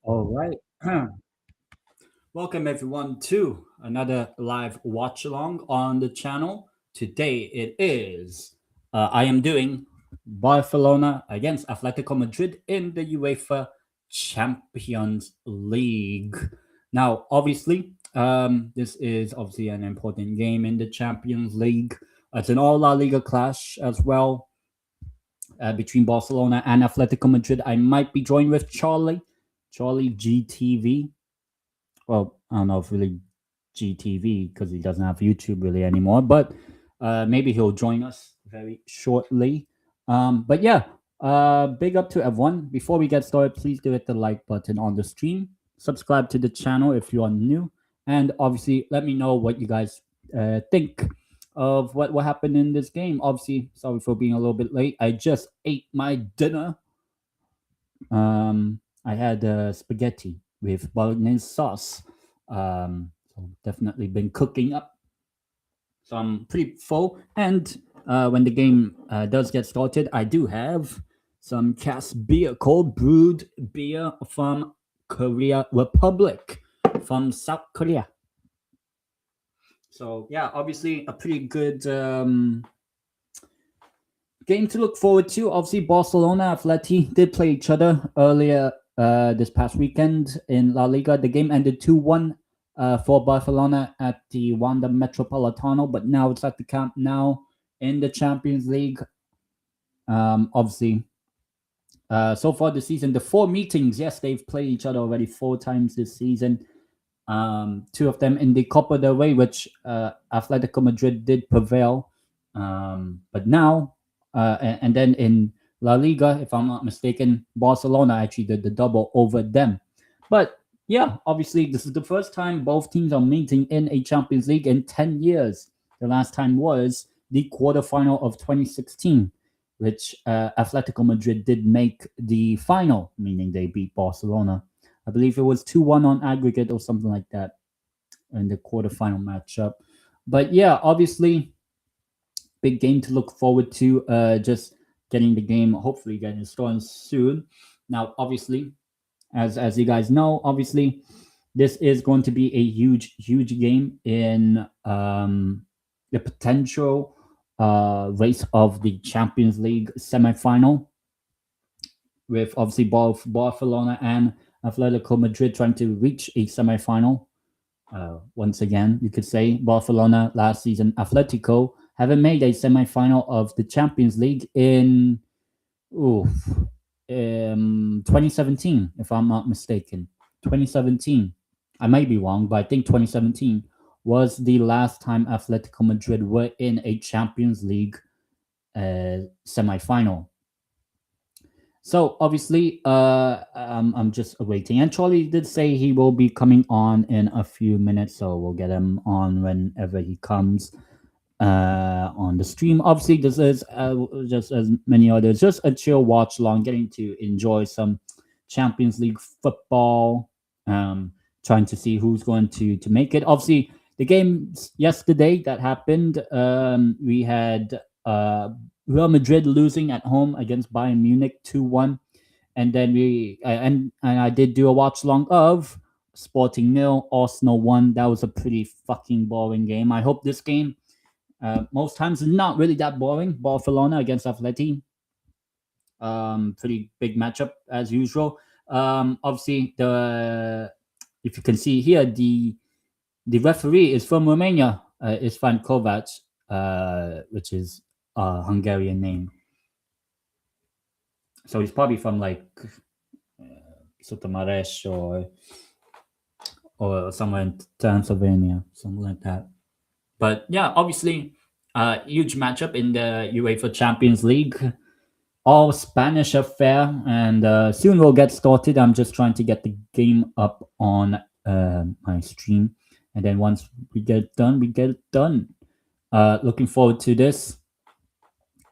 All right. Welcome everyone to another live watch along on the channel. Today it is I am doing Barcelona against Atletico Madrid in the UEFA Champions League. Now, obviously, this is obviously an important game in the Champions League. It's an all La Liga clash as well between Barcelona and Atletico Madrid. I might be joined with Charlie GTV. Well, I don't know if really GTV because he doesn't have YouTube really anymore, but maybe he'll join us very shortly. But yeah, big up to everyone. Before we get started, please do hit the like button on the stream. Subscribe to the channel if you are new, and obviously let me know what you guys think of what happened in this game. Obviously, sorry for being a little bit late. I just ate my dinner. I had spaghetti with bolognese sauce. So definitely been cooking up. So I'm pretty full. And when the game does get started, I do have some cask beer, cold brewed beer from Korea Republic, from South Korea. So yeah, obviously a pretty good game to look forward to. Obviously, Barcelona, Atleti did play each other earlier this past weekend in La Liga. The game ended 2-1 for Barcelona at the Wanda Metropolitano, but now it's at the Camp Nou in the Champions League. Obviously, so far this season, the 4 meetings, yes, they've played each other already 4 times this season. 2 of them in the Copa del Rey, which Atletico Madrid did prevail. But now, and then in La Liga, if I'm not mistaken, Barcelona actually did the double over them. But yeah, obviously, this is the first time both teams are meeting in a Champions League in 10 years. The last time was the quarterfinal of 2016, which Atletico Madrid did make the final, meaning they beat Barcelona. I believe it was 2-1 on aggregate or something like that in the quarterfinal matchup. But yeah, obviously, big game to look forward to. Just getting the game, hopefully getting started soon. Now, obviously, as you guys know, obviously, this is going to be a huge game in the potential race of the Champions League semifinal, with obviously both Barcelona and Atletico Madrid trying to reach a semifinal. Once again, you could say Barcelona last season, Atletico haven't made a semifinal of the Champions League in 2017, if I'm not mistaken. 2017. I might be wrong, but I think 2017 was the last time Atletico Madrid were in a Champions League semifinal. So obviously, I'm just waiting. And Charlie did say he will be coming on in a few minutes, so we'll get him on whenever he comes on the stream. Obviously, this is just as many others, just a chill watch along, getting to enjoy some Champions League football, trying to see who's going to make it. Obviously, the game yesterday that happened, we had Real Madrid losing at home against Bayern Munich 2-1, and then and I did do a watch along of Sporting 0, Arsenal 1. That was a pretty fucking boring game. I hope this game most times is not really that boring. Barcelona against Atleti, pretty big matchup as usual. Obviously, if you can see here, the referee is from Romania, István Kovac, which is a Hungarian name. So he's probably from like Sotomares or somewhere in Transylvania, something like that. But yeah, obviously, huge matchup in the UEFA Champions League. All Spanish affair, and soon we'll get started. I'm just trying to get the game up on my stream, and then once we get it done, we get it done. Looking forward to this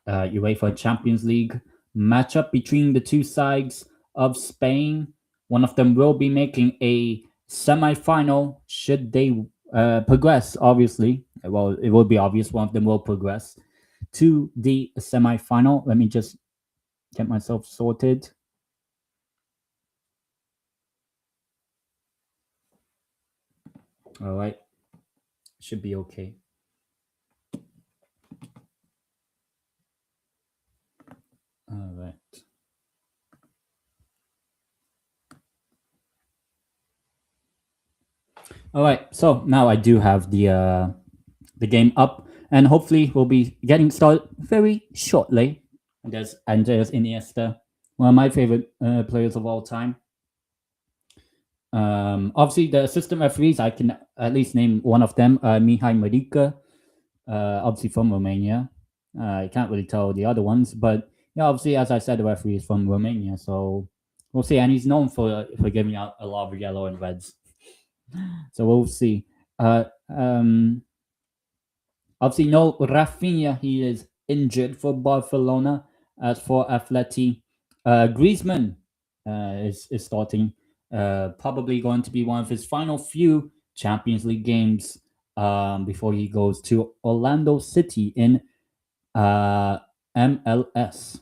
UEFA Champions League matchup between the two sides of Spain. One of them will be making a semi-final should they progress, obviously. Well, it will be obvious one of them will progress to the semi-final. Let me just get myself sorted. All right, should be okay. All right. All right. So now I do have the game up, and hopefully we'll be getting started very shortly. There's Andreas Iniesta, one of my favorite players of all time. Obviously, the assistant referees, I can at least name one of them, Mihai Marica, obviously from Romania. I can't really tell the other ones, but yeah, obviously, as I said, the referee is from Romania, so we'll see. And he's known for giving out a lot of yellow and reds, so we'll see. Uh, um, Obviously, no Rafinha, he is injured for Barcelona. As for Atleti, Griezmann is starting. Probably going to be one of his final few Champions League games before he goes to Orlando City in MLS.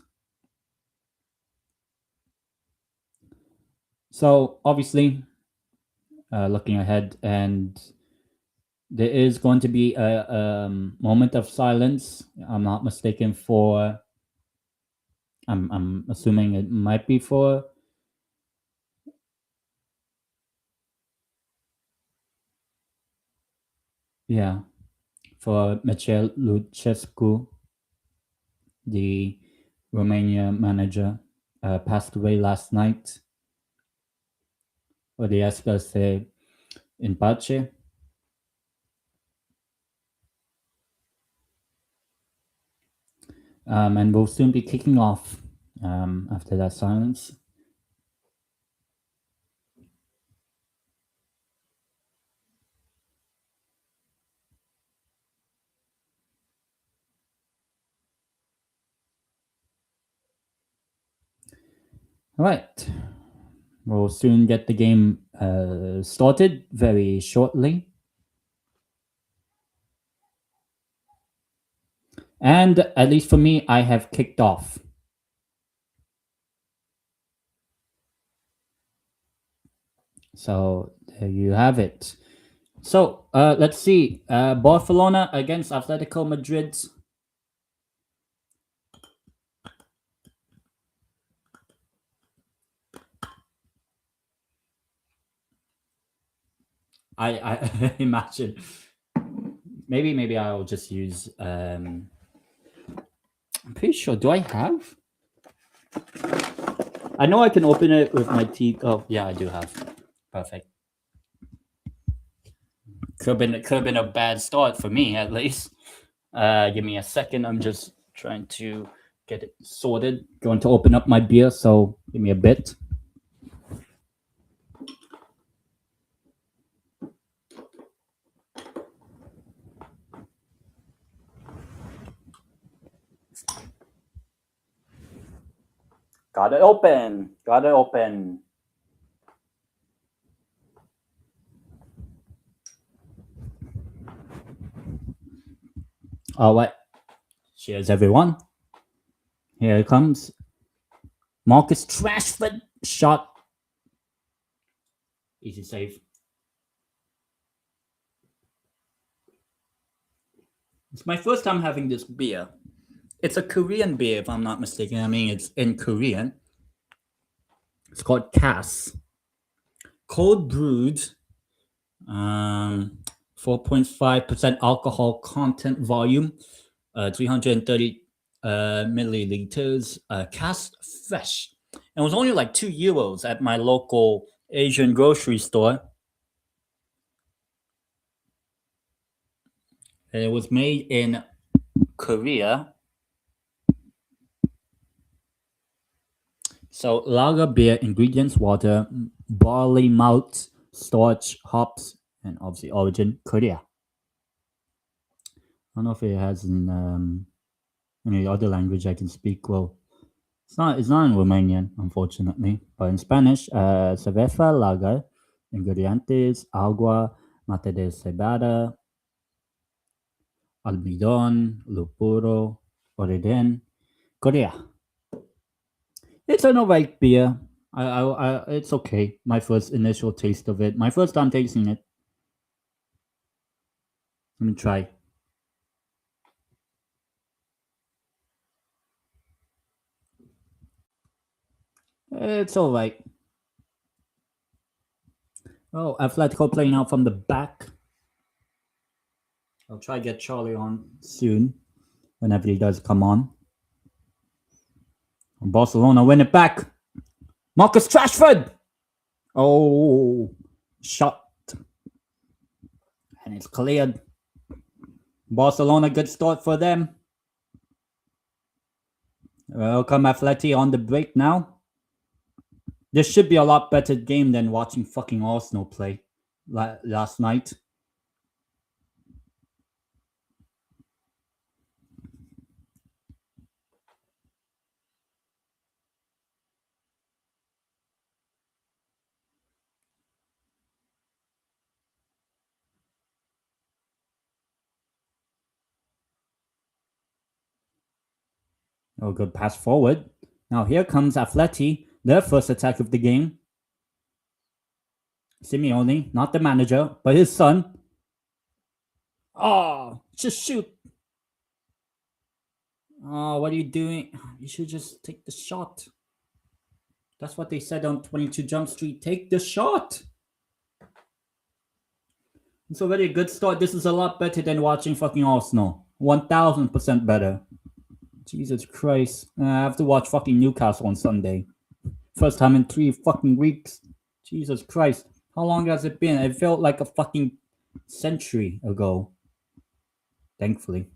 So, obviously, looking ahead, and there is going to be a moment of silence. I'm not mistaken for. I'm assuming it might be for. Yeah, for Michel Lucescu, the Romania manager, passed away last night. Or the Escase in Pace. And we'll soon be kicking off after that silence. All right. We'll soon get the game started very shortly. And at least for me, I have kicked off. So there you have it. So let's see. Barcelona against Atletico Madrid. I imagine. Maybe I'll just use. I'm pretty sure. Do I have? I know I can open it with my teeth. Oh yeah, I do have. Perfect. Could have been a bad start for me at least. Give me a second. I'm just trying to get it sorted. Going to open up my beer, so give me a bit. Got it open. Got it open. All right. Cheers, everyone. Here it comes. Marcus Rashford shot. Easy save. It's my first time having this beer. It's a Korean beer, if I'm not mistaken. I mean, it's in Korean. It's called Cass. Cold brewed. 4.5% alcohol content volume. 330 milliliters. Cast fresh. It was only like €2 at my local Asian grocery store. And it was made in Korea. So lager beer ingredients: water, barley malt, starch, hops, and obviously origin Korea. I don't know if it has in any other language I can speak. Well, it's not in Romanian, unfortunately, but in Spanish, cerveza lager, ingredientes: agua, mate de cebada, almidón, lupuro, origen, Korea. It's an alright beer. It's okay. My first initial taste of it. My first time tasting it. Let me try. It's all right. Oh, Atletico playing out from the back. I'll try to get Charlie on soon, whenever he does come on. Barcelona win it back. Marcus Rashford. Oh, shot. And it's cleared. Barcelona, good start for them. Welcome Atleti on the break now. This should be a lot better game than watching fucking Arsenal play last night. Oh, good pass forward. Now here comes Atleti, their first attack of the game. Simeone, not the manager, but his son. Oh, just shoot. Oh, what are you doing? You should just take the shot. That's what they said on 22 Jump Street. Take the shot. It's already a good start. This is a lot better than watching fucking Arsenal. 1000% better. Jesus Christ. I have to watch fucking Newcastle on Sunday. First time in 3 fucking weeks. Jesus Christ. How long has it been? It felt like a fucking century ago. Thankfully.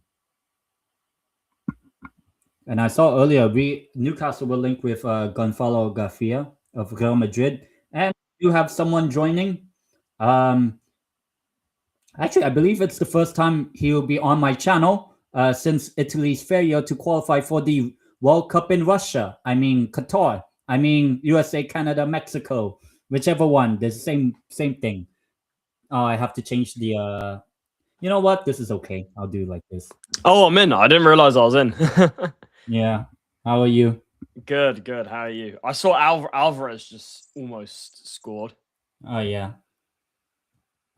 And I saw earlier, Newcastle will link with Gonzalo Garcia of Real Madrid. And you have someone joining. Actually, I believe it's the first time he will be on my channel since Italy's failure to qualify for the World Cup in Russia. I mean, Qatar. I mean, USA, Canada, Mexico. Whichever one. The same thing. Oh, I have to change the... You know what? This is okay. I'll do like this. Oh, I'm in. I didn't realize I was in. Yeah. How are you? Good. How are you? I saw Alvarez just almost scored. Oh, yeah.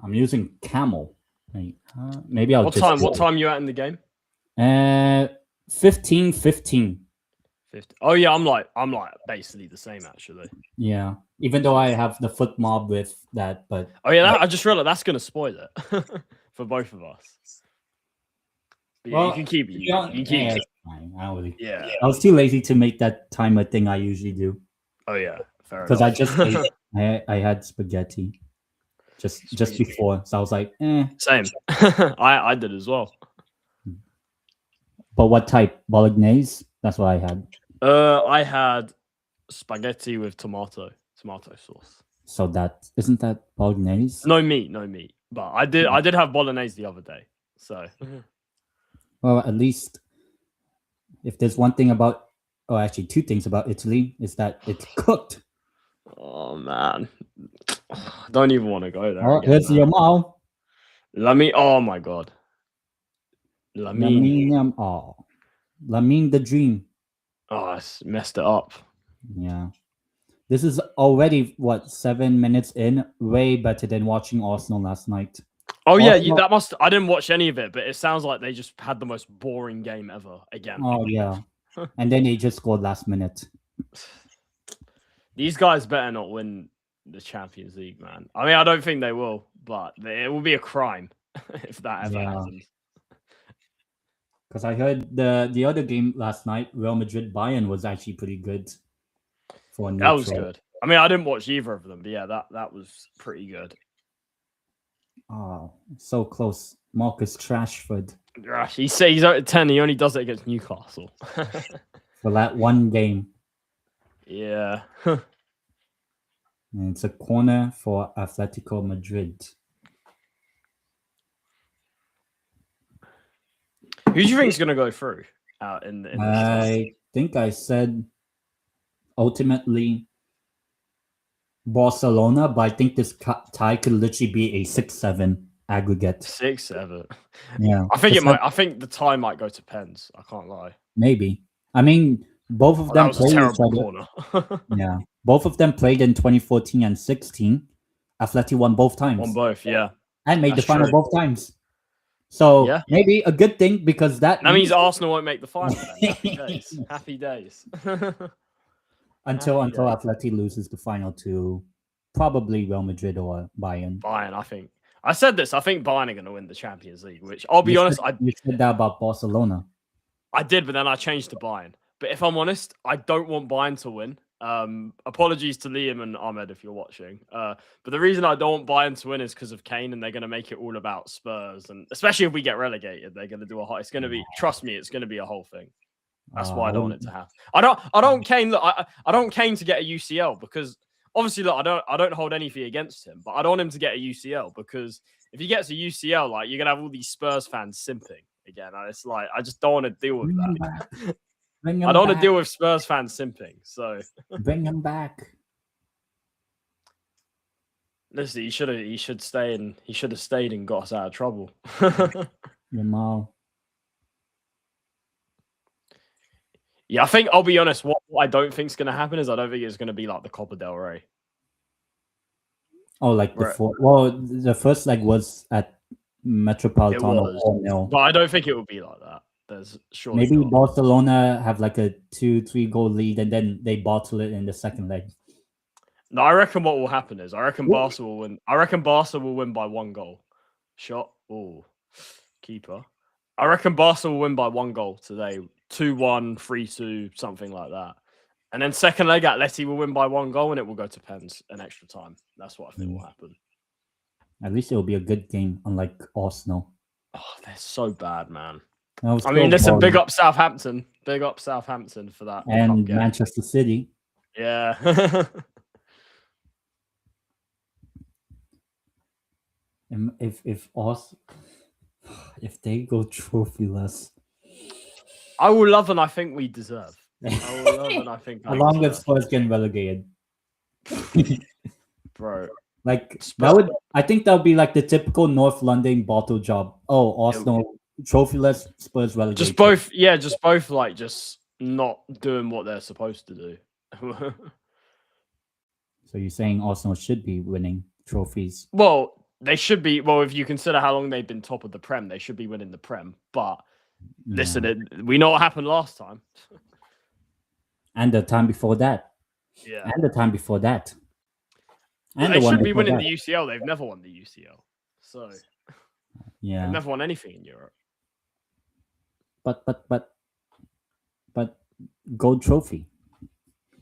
I'm using Camel. Wait, maybe I'll What time you at in the game? 15. 50. Oh yeah, I'm like basically the same actually. Yeah. Even though I have the foot mob with that, but oh yeah, I just realized that's gonna spoil it for both of us. But yeah, well, you can keep it. You can keep yeah, it. fine. I was too lazy to make that timer thing I usually do. Oh yeah, fair enough. Because I just I had spaghetti just before, so I was like, Same. I did as well. But what type? Bolognese? That's what I had. I had spaghetti with tomato sauce. So that isn't that bolognese? No meat. But I did have bolognese the other day. So well, at least if there's one thing about, or actually 2 things about Italy, is that it's cooked. Oh man, I don't even want to go there. Oh, here's your mom. Oh my god. Lamine the dream. Oh, I messed it up. Yeah. This is already, 7 minutes in? Way better than watching Arsenal last night. Oh, Arsenal... yeah, I didn't watch any of it, but it sounds like they just had the most boring game ever again. Oh, yeah. And then they just scored last minute. These guys better not win the Champions League, man. I mean, I don't think they will, but it will be a crime if that ever happens. Because I heard the other game last night, Real Madrid-Bayern, was actually pretty good. That was good. I mean, I didn't watch either of them, but yeah, that was pretty good. Oh, so close. Marcus Rashford. He's out of 10. He only does it against Newcastle. For that one game. Yeah. And it's a corner for Atlético Madrid. Who do you think is going to go through in I think I said ultimately Barcelona, but I think this tie could literally be a 6-7 aggregate. 6-7. Yeah. I think it might. I think the tie might go to pens. I can't lie. Maybe. I mean, both of them played each other. Yeah. Both of them played in 2014 and 16. Atleti won both times. Won both, yeah. And made the final both times. So Yeah. maybe a good thing because that means Arsenal won't make the final. Then. Happy days. Happy days. until Happy days. Atleti loses the final to probably Real Madrid or Bayern. Bayern, I think. I said this. I think Bayern are going to win the Champions League. Which I'll be honest, you said that about Barcelona. I did, but then I changed to Bayern. But if I'm honest, I don't want Bayern to win. Apologies to Liam and Ahmed if you're watching. But the reason I don't want Bayern to win is because of Kane, and they're going to make it all about Spurs. And especially if we get relegated, they're going to do a whole. It's going to be. Trust me, it's going to be a whole thing. That's why I don't want it to happen. I don't Kane. Look, I don't Kane to get a UCL because obviously, look, I don't hold anything against him, but I don't want him to get a UCL because if he gets a UCL, like you're gonna have all these Spurs fans simping again. And it's like I just don't want to deal with that. I don't want to deal with Spurs fans simping. So bring him back. Listen, he should have stayed and got us out of trouble. Yeah, I think I'll be honest. What I don't think is going to happen is I don't think it's going to be like the Copa del Rey. Oh, like the first leg was at Metropolitano. But I don't think it will be like that. There's maybe Barcelona have like a 2-3 goal lead and then they bottle it in the second leg. No, I reckon what will happen is Barca will win. I reckon Barca will win by 1 goal. Shot. Oh, keeper. I reckon Barca will win by 1 goal today. 2-1, 3-2, something like that. And then second leg, Atleti will win by 1 goal and it will go to pens and extra time. That's what I think will happen. At least it will be a good game, unlike Arsenal. Oh, they're so bad, man. I mean, listen, big up Southampton. Big up Southampton for that. And Manchester City. Yeah. If they go trophyless, I will love and I think we deserve. I will love and I think along with Spurs getting relegated. Bro. Like Spurs, I think that would be like the typical North London bottle job. Oh, Arsenal trophyless, Spurs relegated. Just both like just not doing what they're supposed to do. So you're saying Arsenal should be winning trophies? Well, they should be. Well, if you consider how long they've been top of the Prem, they should be winning the Prem. But listen, we know what happened last time. And the time before that. Yeah. And the time before that. And they should be winning the UCL. They've never won the UCL. So they've never won anything in Europe. But gold trophy.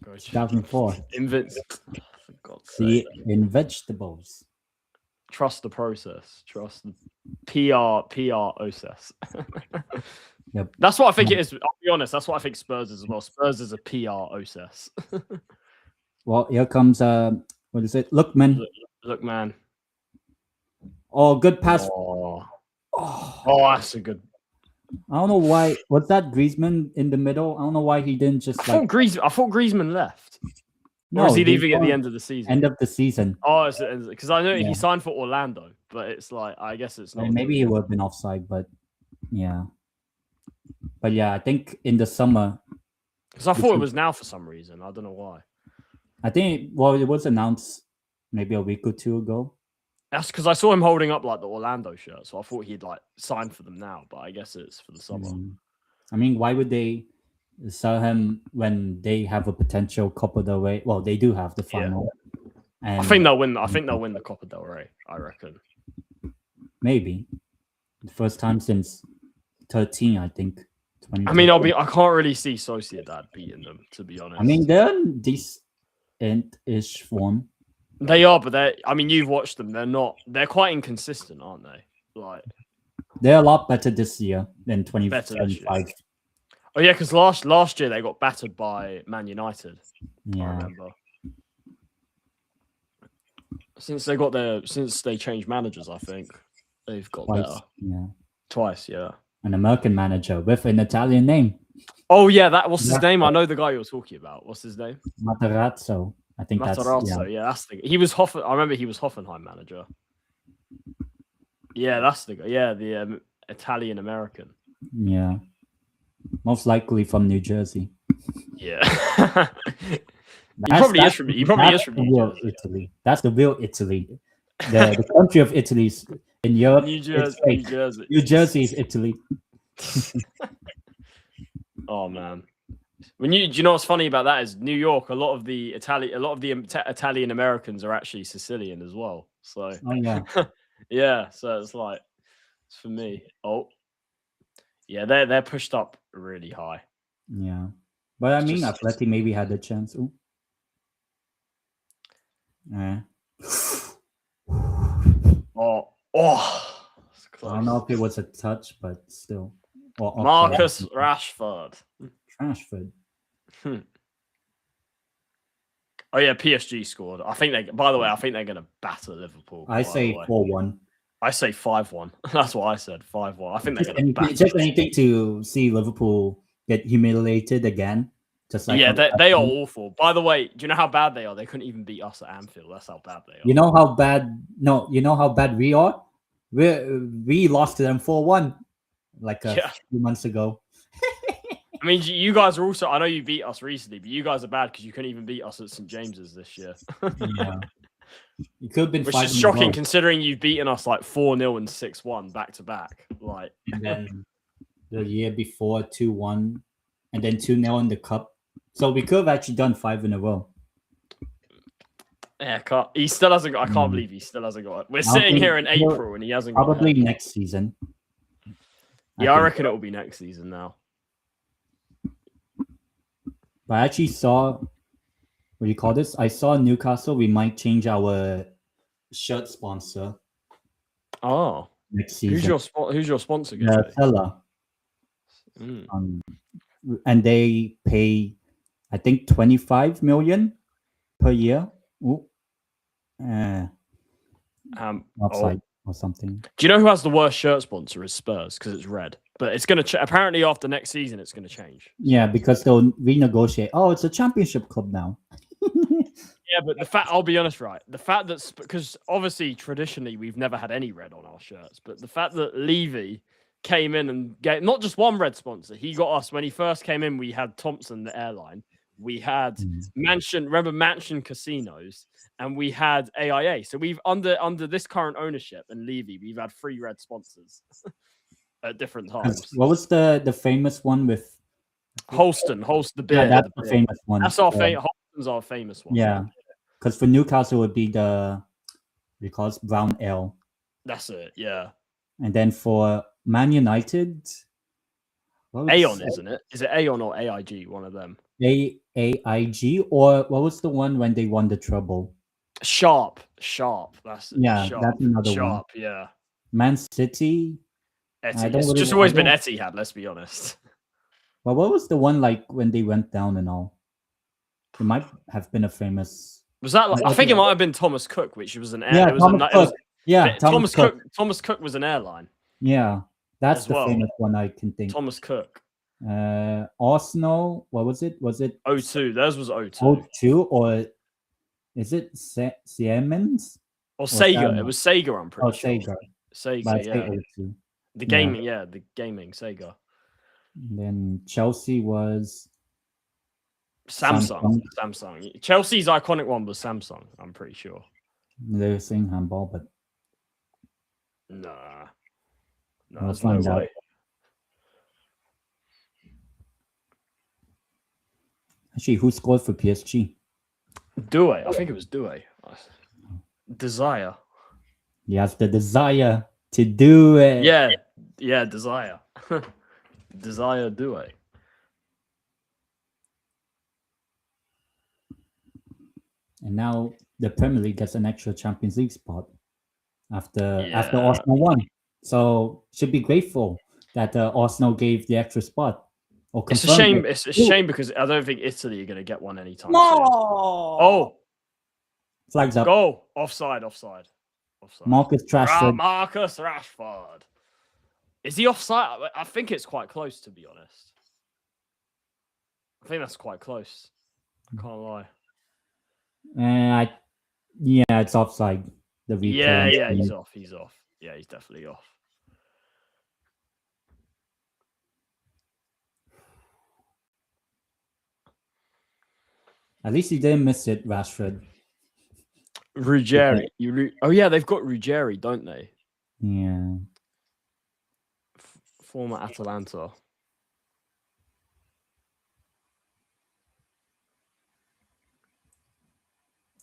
2004. See in vegetables. Trust the process. Trust the PR process. Yep. That's what I think it is. I'll be honest. That's what I think Spurs is as well. Spurs is a PR process. Well, here comes what is it? Lookman. Lookman. Oh, good pass. Oh, that's a good. I don't know why. Was that Griezmann in the middle? I don't know why he didn't just. I thought Griezmann left. No, or is he leaving at the end of the season? End of the season. Oh, because I know he signed for Orlando, but it's like I guess it's not. Maybe he would have been offside, but yeah. But yeah, I think in the summer. Because I thought it was now for some reason. I don't know why. I think it was announced maybe a week or two ago. That's because I saw him holding up like the Orlando shirt, so I thought he'd like sign for them now, but I guess it's for the summer. I mean, why would they sell him when they have a potential Copa del Rey? Well, they do have the final. Yeah. And I think they'll win. I think they'll win the Copa del Rey. I reckon. Maybe the first time since 13, I think. I mean, I can't really see Sociedad beating them, to be honest. I mean, they're in decent-ish form. They are, but you've watched them. They're quite inconsistent, aren't they? Like, they're a lot better this year than 2025. Oh yeah, because last year they got battered by Man United. Yeah. I remember. Since they changed managers, I think they've got better. Yeah. Twice, yeah. An American manager with an Italian name. Oh yeah, what's his name? I know the guy you're talking about. What's his name? Materazzo. I think Materazzo. Yeah, that's the. He was I remember he was Hoffenheim manager. Yeah, that's the guy. Yeah, the Italian American. Yeah, most likely from New Jersey. Yeah, he probably is from New Jersey. Italy. That's the real Italy. The country of Italy In Europe, New it's Jersey. fake. New Jersey. New Jersey is Italy. Oh man. Do you know what's funny about that is New York? A lot of the Italian Americans are actually Sicilian as well. So Oh yeah, yeah. So it's like it's for me. Oh yeah, they're pushed up really high. yeah. But I It's mean, just Atleti maybe had a chance. Ooh. oh it's I don't close. know if it was a touch, but still. Or offside. Marcus Rashford. Rashford. Oh yeah, PSG scored. I think they. By the way, I think they're going to batter Liverpool. I say 4-1. I say 5-1. That's what I said. 5-1. I think they're going to batter. Just anything to see Liverpool get humiliated again. Just like yeah, they are awful. By the way, do you know how bad they are? They couldn't even beat us at Anfield. That's how bad they are. You know how bad? No, you know how bad we are. We lost to them 4-1 like a few months ago. I mean, you guys are also. I know you beat us recently, but you guys are bad because you couldn't even beat us at St James's this year. Yeah, you could have been. Which is shocking considering you've beaten us like 4-0 and 6-1 back to back. Like, and then the year before 2-1, and then 2-0 in the cup. So we could have actually done 5 in a row. Yeah, he still hasn't got. I can't believe he still hasn't got it. We're sitting here in April and he hasn't got it. Probably next season. I reckon it will be next season now. But I actually saw, what do you call this? I saw Newcastle. We might change our shirt sponsor. Oh, next season. Who's your sponsor? Fella. And they pay, I think, 25 million per year. Ooh. Outside or something. Do you know who has the worst shirt sponsor? Is Spurs, because it's red. But it's going to apparently after next season it's going to change. Yeah, because they'll renegotiate. Oh, it's a championship club now. Yeah, but the fact, I'll be honest, right? The fact that, because obviously traditionally we've never had any red on our shirts, but the fact that Levy came in and gave not just one red sponsor, he got us when he first came in. We had Thompson, the airline, we had Mansion Casinos, and we had AIA. So we've under this current ownership and Levy, we've had 3 red sponsors at different times. What was the famous one with Holston the beer? Yeah, that's the famous one. That's our Holston's our famous one. Yeah, because for Newcastle it would be because brown ale. That's it. Yeah. And then for Man United, Aon, isn't it? Is it Aon or AIG? One of them. AIG, or what was the one when they won the treble? Sharp. That's it. Yeah, Sharp. that's another one. Yeah. Man City. It's just always been Etihad. Let's be honest. Well, what was the one like when they went down and all? It might have been a famous. Was that? I think it might have been Thomas Cook, which was an air. Yeah, Thomas Cook. Thomas Cook was an airline. Yeah, that's the famous one I can think. Thomas Cook. Arsenal. What was it? Was it O2? Theirs was O2. O2, or is it Siemens? Or Sega? It was Sega. I'm pretty sure. Sega. Yeah. O2. The gaming, the gaming Sega. And then Chelsea was Samsung. Chelsea's iconic one was Samsung. I'm pretty sure. They were saying handball, but no, there's no way. Actually, who scored for PSG? Doué. I think it was Doué. Desire. He has the desire to do it. Yeah, desire. Desire Doué. And now the Premier League gets an extra Champions League spot after Arsenal won. So should be grateful that Arsenal gave the extra spot. It's a shame. It's a shame because I don't think Italy are going to get one anytime soon. Oh, flags up. Goal. Offside. Marcus Rashford. Marcus Rashford. Is he offside? I think it's quite close, to be honest. I think that's quite close. I can't lie. It's offside. The yeah, he's off. Yeah, he's definitely off. At least he didn't miss it, Rashford. Ruggeri. Oh yeah, they've got Ruggeri, don't they? Yeah. Former Atalanta.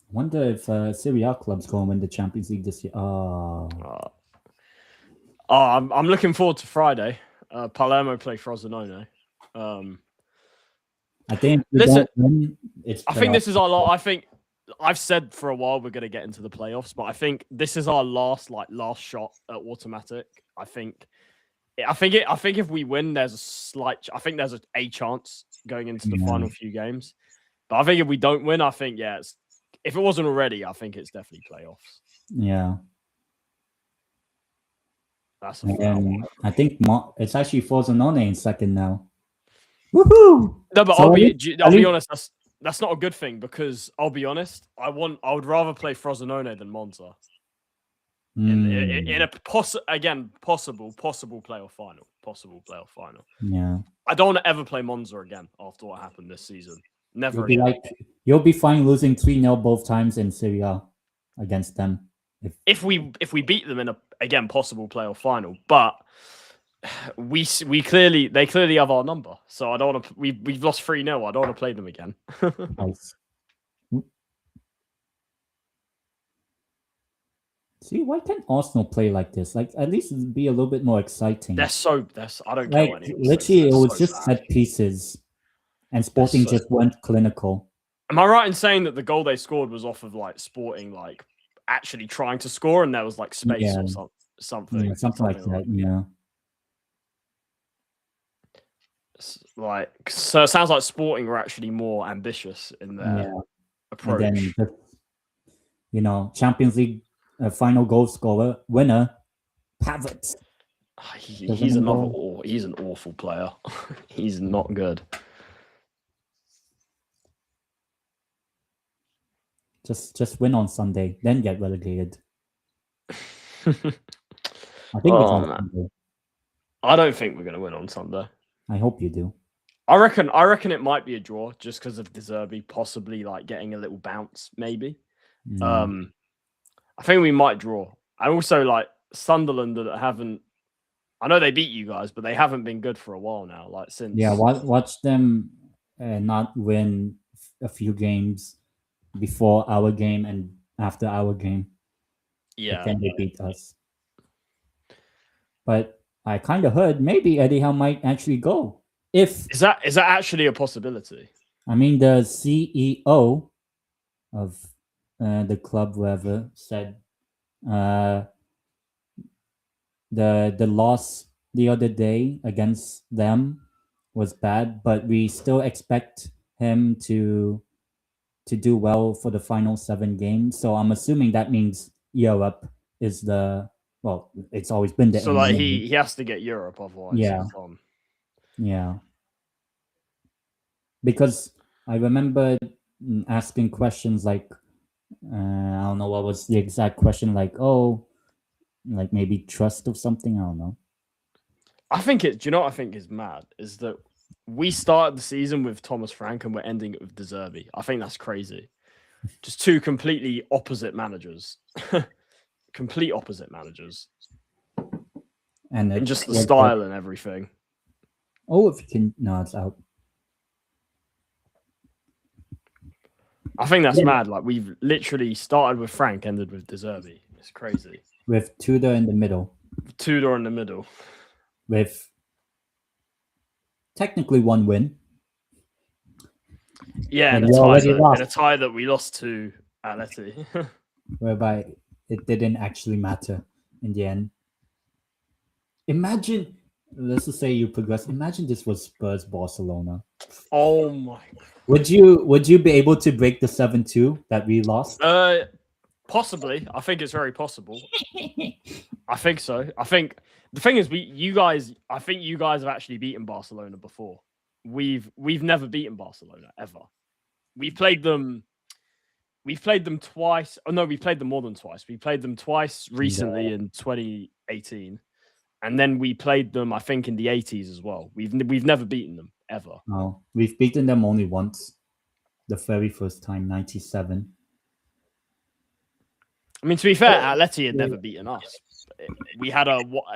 I wonder if Serie A clubs going to win the Champions League this year. Oh, I'm looking forward to Friday. Palermo play Frosinone. I think if we Listen, don't win, it's I think playoff. this is our lot. I think I've said for a while we're going to get into the playoffs, but I think this is our last shot at automatic. I think if we win, there's a slight. I think there's a chance going into the final few games. But I think if we don't win, I think if it wasn't already, I think it's definitely playoffs. Yeah. That's and I think it's actually Frosinone in second now. Woohoo! No, but So I'll be honest. That's not a good thing because I'll be honest. I would rather play Frosinone than Monza. In a possible playoff final. Possible playoff final. Yeah. I don't want to ever play Monza again after what happened this season. Never again. You'll be fine losing 3-0 both times in Serie A against them. If we beat them in a possible playoff final, but they clearly have our number. So I don't want to. We've lost 3-0. I don't want to play them again. Nice. See, why can't Arsenal play like this? Like, at least it'd be a little bit more exciting. I don't care. Like, literally, it was just set pieces, and Sporting just weren't clinical. Am I right in saying that the goal they scored was off of Sporting actually trying to score, and there was space or something? Yeah, something like that. Yeah. So it sounds like Sporting were actually more ambitious in their approach. And then, Champions League final goal scorer, winner, Pavard. He's an awful player. He's not good. Just win on Sunday, then get relegated. I think it's on Sunday. I don't think we're going to win on Sunday. I hope you do. I reckon it might be a draw just because of De Zerbi possibly getting a little bounce, maybe. I think we might draw. And also Sunderland that haven't. I know they beat you guys, but they haven't been good for a while now. Since watch them not win a few games before our game and after our game. Yeah, then they beat us. But I kind of heard maybe Eddie Howe might actually go. Is that actually a possibility? I mean, the CEO of the club, whoever, said the loss the other day against them was bad, but we still expect him to do well for the final 7 games. So I'm assuming that means Europe is it's always been the so he has to get Europe otherwise. Yeah. Because I remember asking questions I don't know what was the exact question, maybe trust of something. I don't know. I think do you know what I think is mad? Is that we started the season with Thomas Frank and we're ending it with De Zerbi. I think that's crazy. Just two completely opposite managers. Complete opposite managers. And just the style and everything. Oh, if you can... No, it's out. I think that's mad. We've literally started with Frank, ended with De Zerbi. It's crazy. With Tudor in the middle. With technically 1 win. Yeah, in a tie that we lost to Atleti. Whereby it didn't actually matter in the end. Imagine, let's just say you progress. Imagine this was Spurs Barcelona. Oh my God. Would you be able to break the 7-2 that we lost? Possibly. I think it's very possible. I think so. I think the thing is I think you guys have actually beaten Barcelona before. We've never beaten Barcelona ever. We've played them twice. Oh no, we played them more than twice. We played them twice recently in 2018. And then we played them, I think, in the 80s as well. We've never beaten them ever. No, we've beaten them only once. The very first time, 97. I mean, to be fair, Atleti had never beaten us we had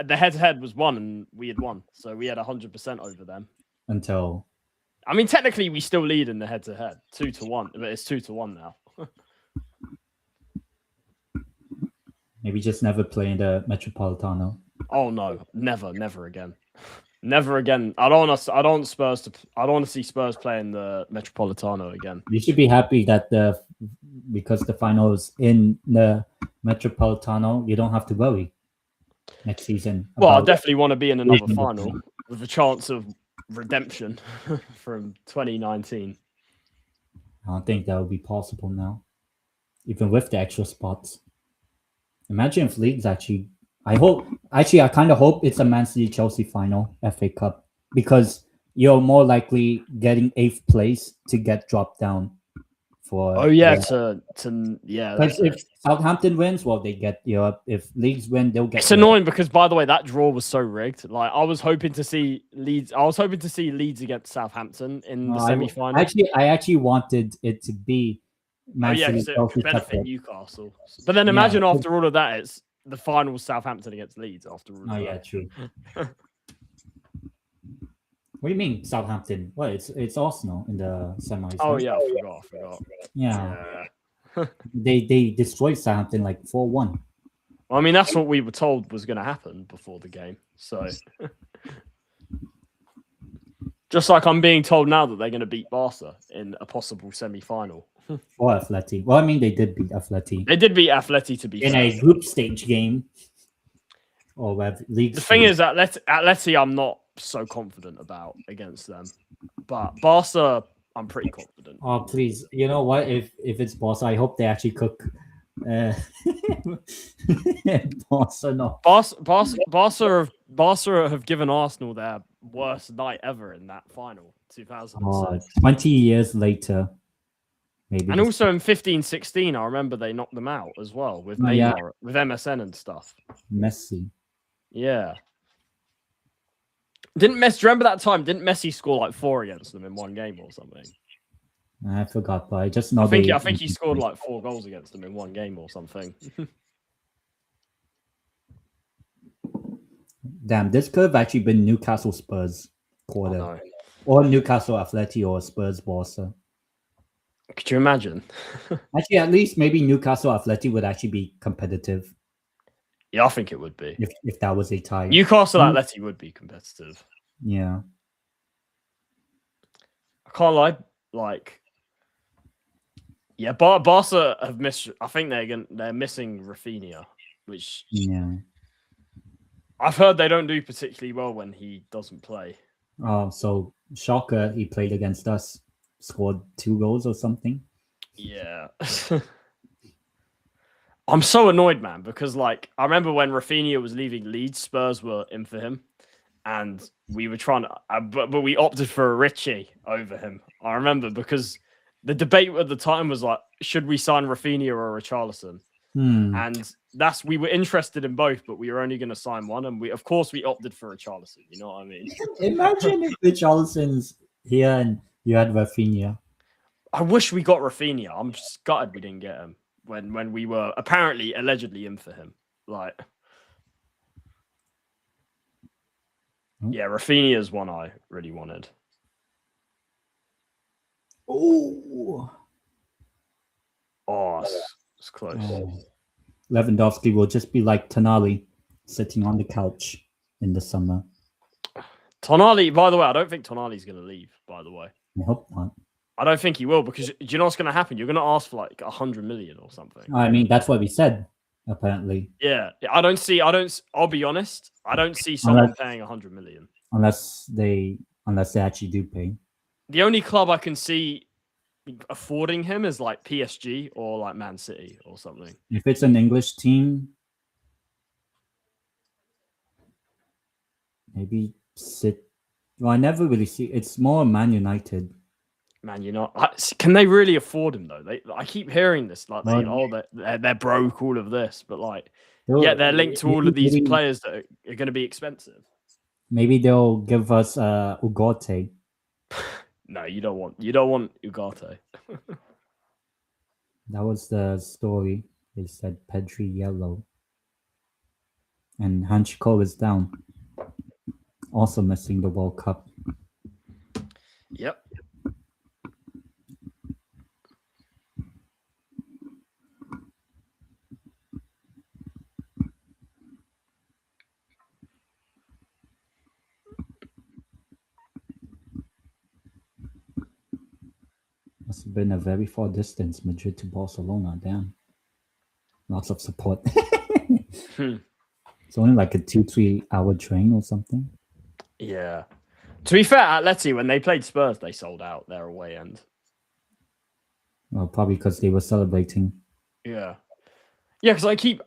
the head-to-head was won, and we had won, so we had 100% over them. Until I mean, technically, we still lead in the head-to-head, 2-1, but it's 2-1 now. maybe just never play in the Metropolitano. Oh no, never again. Never again. I don't want to see Spurs play in the Metropolitano again. You should be happy that because the final is in the Metropolitano, you don't have to worry next season. Well, I definitely want to be in another final with a chance of redemption from 2019. I don't think that would be possible now, even with the extra spots. Imagine if leagues actually. I kind of hope it's a Man City Chelsea final FA Cup, because you're more likely getting 8th place to get dropped down. Because if Southampton wins, well, they get Europe. If Leeds win, they'll get. It's annoying because, by the way, that draw was so rigged. Like, I was hoping to see Leeds against Southampton in the semi-final. I actually wanted it to be Man City. Because it could benefit Newcastle. But then imagine after all of that, it's the final Southampton against Leeds. After all. True. What do you mean Southampton? Well, it's Arsenal in the semis. Oh yeah, I forgot. Yeah. They destroyed Southampton like 4-1. Well, I mean, that's what we were told was going to happen before the game. So, just like I'm being told now that they're going to beat Barca in a possible semi-final. Or Atleti. Well, I mean, they did beat Atleti. They did beat Atleti to be in a group stage game. Or league. The thing is, Atleti, I'm not so confident about against them, but Barca, I'm pretty confident. Oh please, you know what? If it's Barca, I hope they actually cook. Barca have given Arsenal their worst night ever in that final, 2006. 20 years later, maybe. And also in 15-16, I remember they knocked them out as well with Neymar, with MSN and stuff. Messi. Yeah. Do you remember that time? Didn't Messi score like 4 against them in one game or something? I forgot, but I just know. I think he scored like 4 goals against them in one game or something. Damn, this could have actually been Newcastle Spurs quarter, or Newcastle Atleti, or Spurs Barca. Could you imagine? Actually, at least maybe Newcastle Atleti would actually be competitive. Yeah, I think it would be. If that was a tie. Newcastle Atleti would be competitive. Yeah. I can't lie. Like, yeah, Barca have missed. I think they're missing Rafinha, which I've heard they don't do particularly well when he doesn't play. Oh, so shocker! He played against us, scored 2 goals or something. Yeah. I'm so annoyed, man, because like I remember when Rafinha was leaving Leeds, Spurs were in for him, and we were trying to, but we opted for a Richie over him. I remember because the debate at the time was like, should we sign Rafinha or Richarlison? And we were interested in both, but we were only going to sign one, and we opted for Richarlison. You know what I mean? Imagine if Richarlison's here and you had Rafinha. I wish we got Rafinha. I'm just gutted we didn't get him. When we were allegedly in for him. Like, yeah, Rafinha is one I really wanted. Oh, it's close. Lewandowski will just be like Tonali, sitting on the couch in the summer. Tonali, by the way, I don't think Tonali's going to leave, by the way. I hope not. I don't think he will, because do you know what's going to happen? You're going to ask for like 100 million or something. I mean, that's what we said, apparently. Yeah, I'll be honest, I don't see someone paying 100 million. Unless they actually do pay. The only club I can see affording him is like PSG or like Man City or something. If it's an English team, maybe well, I never really see. It's more Man United. Man, can they really afford him though? I keep hearing this, like they're broke, all of this, but like, they're linked to all of these players that are going to be expensive. Maybe they'll give us Ugarte. No, you don't want Ugarte. That was the story. They said Pedri yellow. And Hanchko is down. Also missing the World Cup. Yep. Must have been a very far distance, Madrid to Barcelona. Damn. Lots of support. Hmm. It's only like a 2-3 hour train or something. Yeah. To be fair, Atleti, when they played Spurs, they sold out their away end. Well, probably because they were celebrating. Yeah. Yeah, because I keep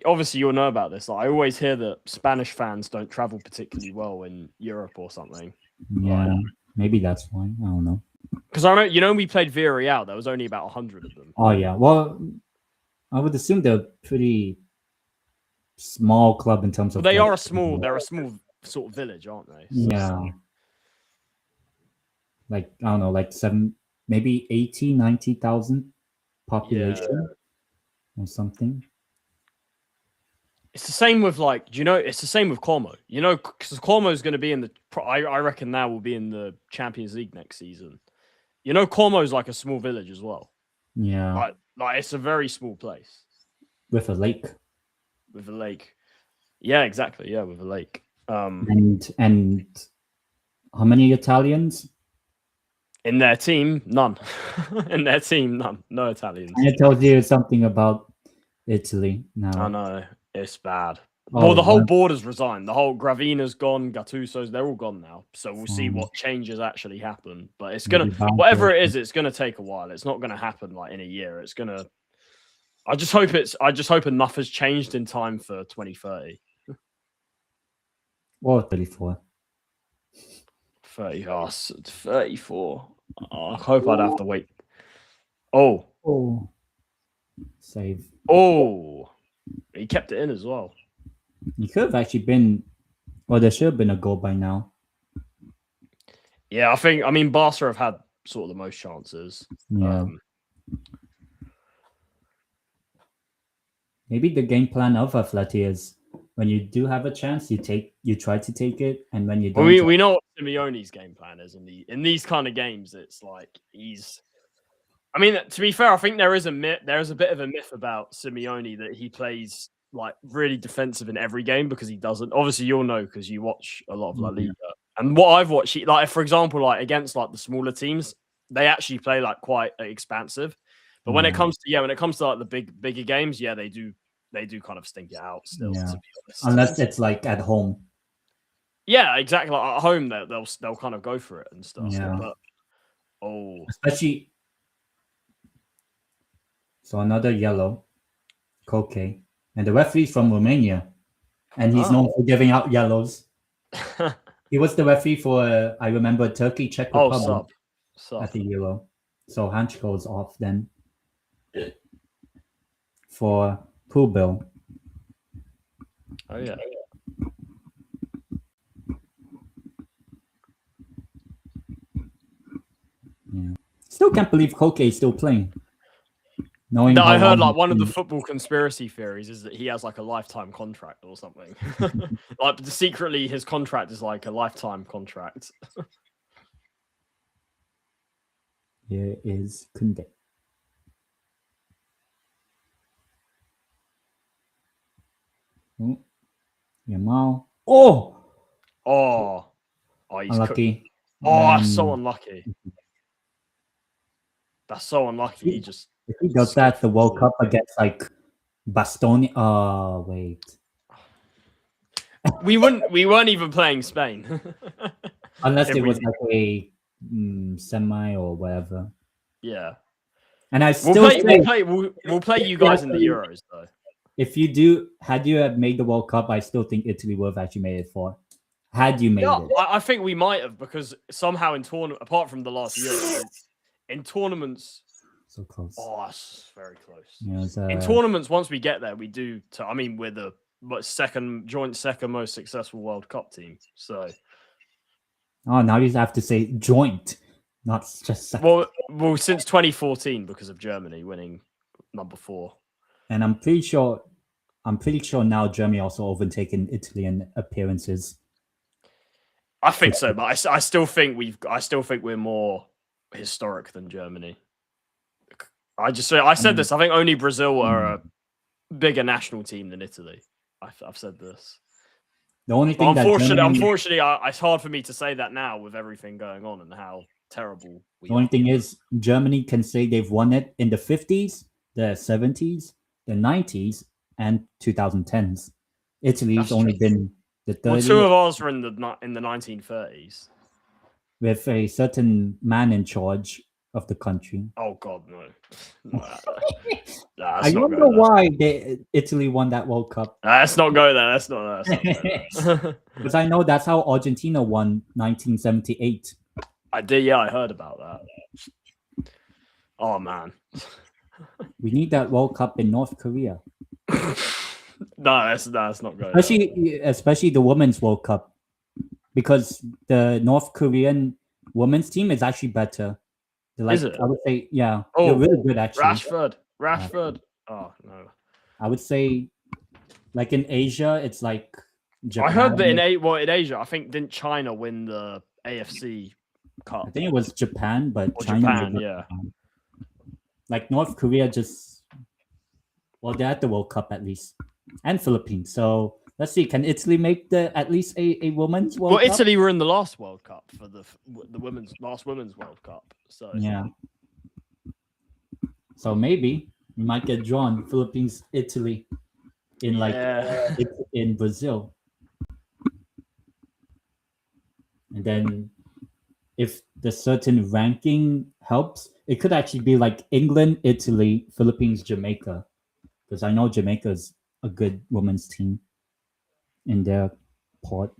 obviously you'll know about this. Like, I always hear that Spanish fans don't travel particularly well in Europe or something. Yeah, maybe that's why. I don't know. Because I know, we played Villarreal. There was only about 100 of them. Oh yeah. Well, I would assume they're pretty small club in terms of. Well, they're a small sort of village, aren't they? So, yeah. Like I don't know, like maybe 80, 90,000 population or something. It's the same with it's the same with Como. Because Como is going to be in the. I reckon now will be in the Champions League next season. Como's like a small village as well. Yeah. Like it's a very small place With a lake. with a lake. Yeah, exactly. Yeah, with a lake. And how many Italians? In their team, none. In their team, none. No Italians. And it tells you something about Italy now. I know. It's bad. Well, the whole border's resigned. The whole Gravina's gone, Gattuso's, they're all gone now. So we'll see what changes actually happen. But it's gonna, whatever it is, it's gonna take a while. It's not gonna happen like in a year. It's gonna. I just hope enough has changed in time for 2030. Or 34. 30. Oh, 34. Oh, I hope I'd have to wait. Oh. Save. Oh. He kept it in as well. He could have actually been. Well, there should have been a goal by now. Yeah, I mean, Barca have had sort of the most chances. Yeah. Maybe the game plan of Atleti is when you do have a chance, you try to take it, and when you don't, we know what Simeone's game plan is in these kind of games. It's like he's. I mean, to be fair, I think there is a bit of a myth about Simeone that he plays like really defensive in every game because he doesn't. Obviously, you'll know because you watch a lot of La Liga. And what I've watched, like for example, like against like the smaller teams, they actually play like quite expansive. But when it comes to like the bigger games, they do kind of stink it out still. Yeah. To be honest. Unless it's like at home. Yeah, exactly. Like at home, they'll kind of go for it and stuff. Yeah. But especially. So another yellow, Koke, and the referee's from Romania, and he's known for giving out yellows. He was the referee for I remember Turkey, Czech Republic at the Euro. So Hanch goes off then for Pubil. Oh yeah. Yeah. Still can't believe Koke is still playing. No, I heard like one of the football conspiracy theories is that he has like a lifetime contract or something. Like secretly his contract is like a lifetime contract. Here is Kunde. Oh, Yamal. Oh, he's unlucky. That's so unlucky. That's so unlucky. If he does that, the World Cup against like Bastoni. Oh wait, we weren't even playing Spain, unless it was like a semi or whatever. Yeah, and I we'll play you guys in the Euros though. If you had you have made the World Cup, I still think Italy would have actually made it for. Had you made it, I think we might have because somehow in tournament, apart from the last Euro, in tournaments. So close. Oh, that's very close. Yeah, in tournaments, once we get there, we do. We're the second most successful World Cup team. So, now you have to say joint, not just second. Well, since 2014 because of Germany winning number 4. And I'm pretty sure I'm pretty sure now Germany also overtaken Italy in appearances. I think so, but I still think we're more historic than Germany. I said this. I think only Brazil are a bigger national team than Italy. I've said this. The only thing unfortunately, it's hard for me to say that now with everything going on and how terrible we are. The only thing is Germany can say they've won it in the 50s, the 70s, the 90s, and 2010s. Italy's only been the 30s. Well, two of ours were in the 1930s. With a certain man in charge of the country. Oh God, no! I wonder why Italy won that World Cup. Let's not go there. Let's not there. Because I know that's how Argentina won 1978. I did, yeah. I heard about that. Oh man, we need that World Cup in North Korea. No, that's not good. Especially the Women's World Cup, because the North Korean women's team is actually better. Is it? I would say, yeah. Oh, they're really good actually. Rashford. Oh no. I would say, like in Asia, it's like Japan. I heard that in Asia, I think didn't China win the AFC Cup? I think it was Japan, but Japan, yeah. Like North Korea they're at the World Cup at least, and Philippines. So let's see, can Italy make at least a women's World Cup? Well, Italy were in the last World Cup for the last women's World Cup. So yeah. So maybe we might get drawn Philippines, Italy, in Brazil, and then if the certain ranking helps, it could actually be like England, Italy, Philippines, Jamaica, because I know Jamaica is a good women's team in their port.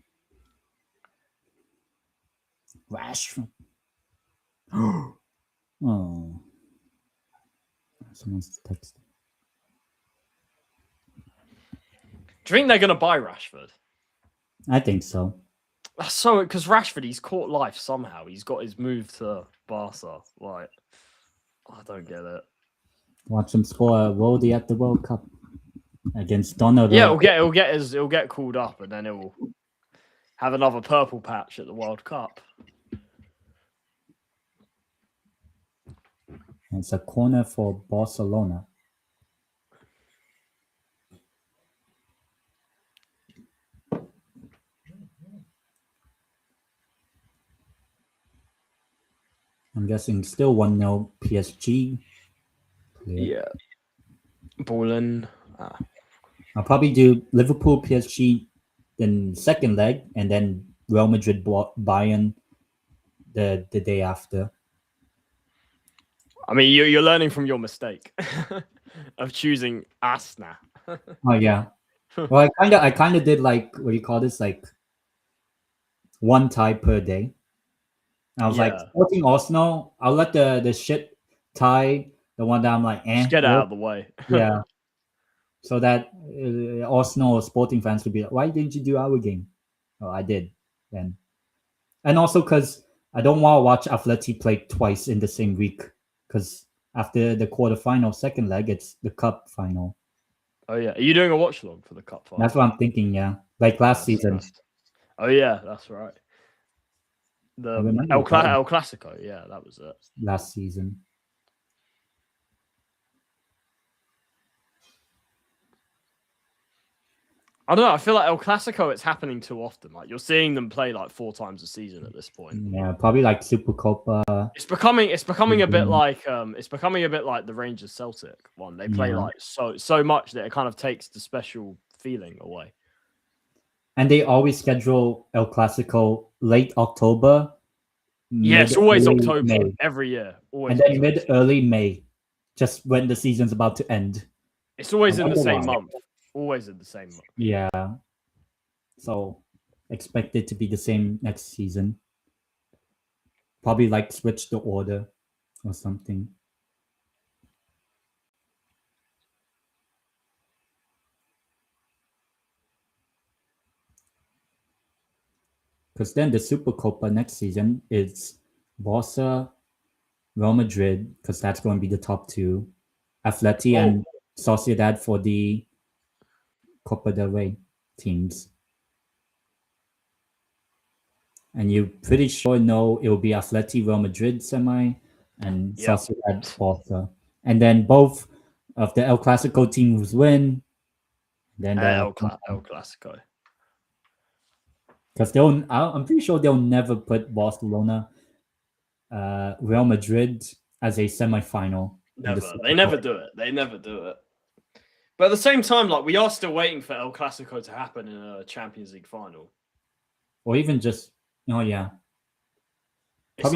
Rashford. Oh. Someone's texting. Do you think they're going to buy Rashford? I think so. So, because Rashford, he's caught life somehow. He's got his move to Barca. Like, I don't get it. Watch him score a worldie at the World Cup against Donald. Yeah, he'll get called up, and then he'll have another purple patch at the World Cup. It's a corner for Barcelona. I'm guessing still 1-0 PSG. Yeah. Balling. I'll probably do Liverpool PSG in second leg, and then Real Madrid Bayern the day after. I mean, you're learning from your mistake of choosing Asna. Oh yeah. Well, I kind of did like, what do you call this? Like one tie per day. I was like, Sporting Arsenal, I'll let the shit tie, the one that I'm like, Just get out of the way. Yeah. So that Arsenal or Sporting fans would be like, why didn't you do our game? Oh, I did then. And also because I don't want to watch Atleti play twice in the same week. Because after the quarterfinal, second leg, it's the cup final. Oh yeah, are you doing a watch log for the cup final? That's what I'm thinking. Yeah, like last season. Oh yeah, that's right. The El Clasico, yeah, that was it. Last season. I don't know. I feel like El Clasico, it's happening too often. Like you're seeing them play like 4 times a season at this point. Yeah, probably like Supercopa. It's becoming a bit like the Rangers Celtic one. They play like so much that it kind of takes the special feeling away. And they always schedule El Clasico late October. Yeah, it's always October May. Every year. Always, and then early May, just when the season's about to end. It's always in the same month. Always in the same month. Yeah. So expect it to be the same next season. Probably like switch the order or something. Because then the Supercopa next season is Barca, Real Madrid, because that's going to be the top 2. Atleti and Sociedad for the Copa del Rey teams. And you're pretty sure know it will be Atleti Real Madrid semi and Yep. Sociedad Barca. And then both of the El Clasico teams win. Then El Clasico. Because I'm pretty sure they'll never put Barcelona, Real Madrid as a semi-final. Never. They never do it. They never do it. But at the same time, like, we are still waiting for El Clasico to happen in a Champions League final. Or even just, oh yeah. It's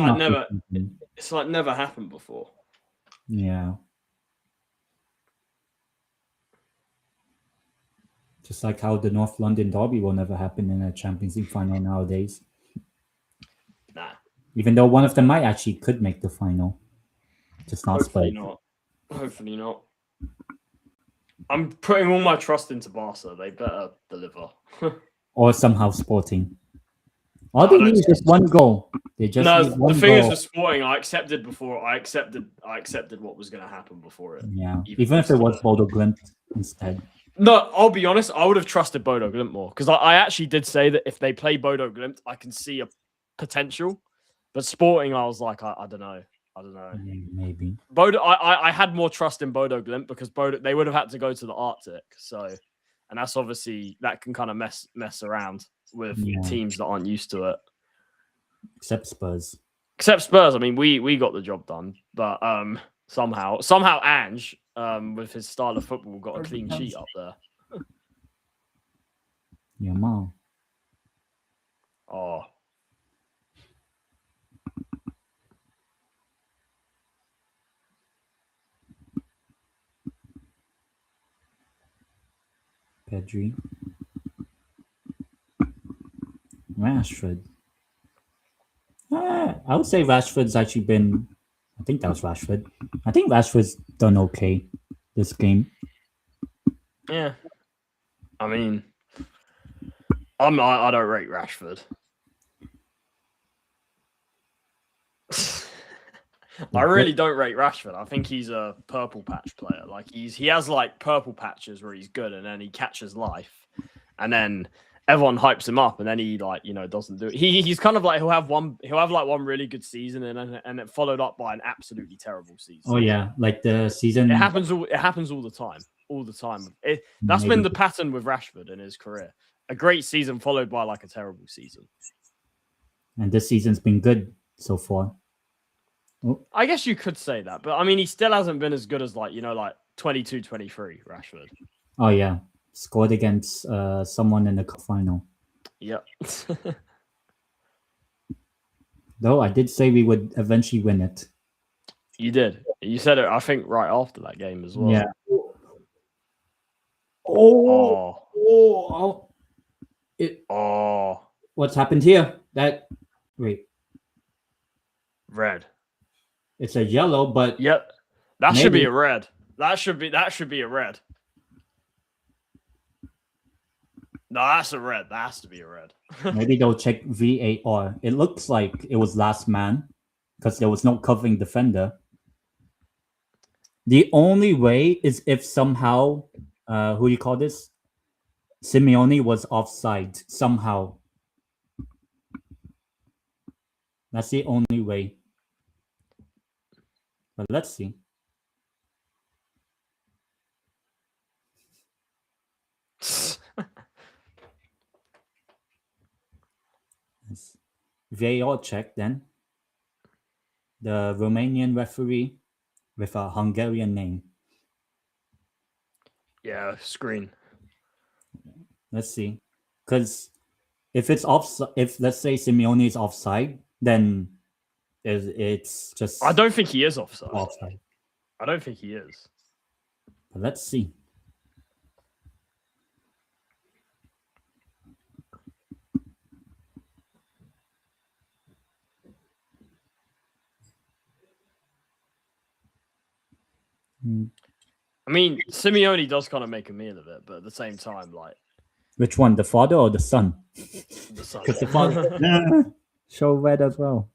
like never happened before. Yeah. Just like how the North London Derby will never happen in a Champions League final nowadays. Nah. Even though one of them might actually could make the final. Just not Hopefully Spurs. not. Hopefully not. I'm putting all my trust into Barca. They better deliver. Or somehow Sporting. All they need is just one goal. They just need one the thing goal. is with Sporting, I accepted what was going to happen before it. Yeah, even if it was Bodo Glimt instead. No, I'll be honest. I would have trusted Bodo Glimt more because I actually did say that if they play Bodo Glimt, I can see a potential. But Sporting, I was like, I don't know. Maybe. Bodo, I had more trust in Bodo Glimt because they would have had to go to the Arctic. So, and that's obviously that can kind of mess around with teams that aren't used to it. Except Spurs. I mean, we got the job done, but somehow Ange, with his style of football, got a clean sheet up there. Yeah, mom. Oh. Pedri. Rashford. I would say Rashford's actually been. I think that was Rashford. I think Rashford's done okay this game. Yeah. I mean, I don't rate Rashford. I really don't rate Rashford. I think he's a purple patch player. Like he has like purple patches where he's good and then he catches life, and then everyone hypes him up, and then he doesn't do it. He's kind of like he'll have one really good season and it followed up by an absolutely terrible season. Oh yeah, like the season. It happens all the time. That's been the pattern with Rashford in his career. A great season followed by like a terrible season. And this season's been good so far. Oh. I guess you could say that, but I mean, he still hasn't been as good as like 22-23 Rashford. Oh yeah, scored against someone in the cup final. Yep. Though I did say we would eventually win it. You did. You said it, I think, right after that game as well. Yeah. What's happened here? Red. It's a yellow, but yep, that should be a red. That should be a red. No, that's a red. That has to be a red. Maybe they'll check VAR. It looks like it was last man because there was no covering defender. The only way is if somehow, who do you call this? Simeone was offside somehow. That's the only way. But let's see. VAR check then. The Romanian referee with a Hungarian name. Yeah, screen. Let's see. Because if it's if let's say Simeone is offside, then it's just. I don't think he is offside. I don't think he is. But let's see. I mean, Simeone does kind of make a meal of it, but at the same time, like. Which one, the father or the son? The son. Because the father show red as well.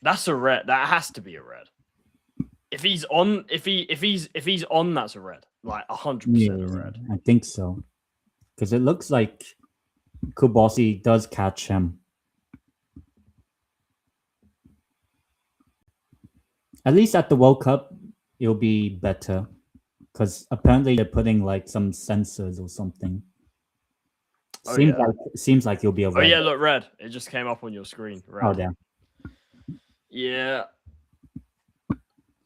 That's a red. That has to be a red. If he's on, if he's on, that's a red, like 100% a red. I think so, because it looks like Kubasi does catch him. At least at the World Cup, it'll be better, because apparently they're putting like some sensors or something. Seems like it'll be a red. Oh yeah, look, red. It just came up on your screen. Red. Oh damn. Yeah.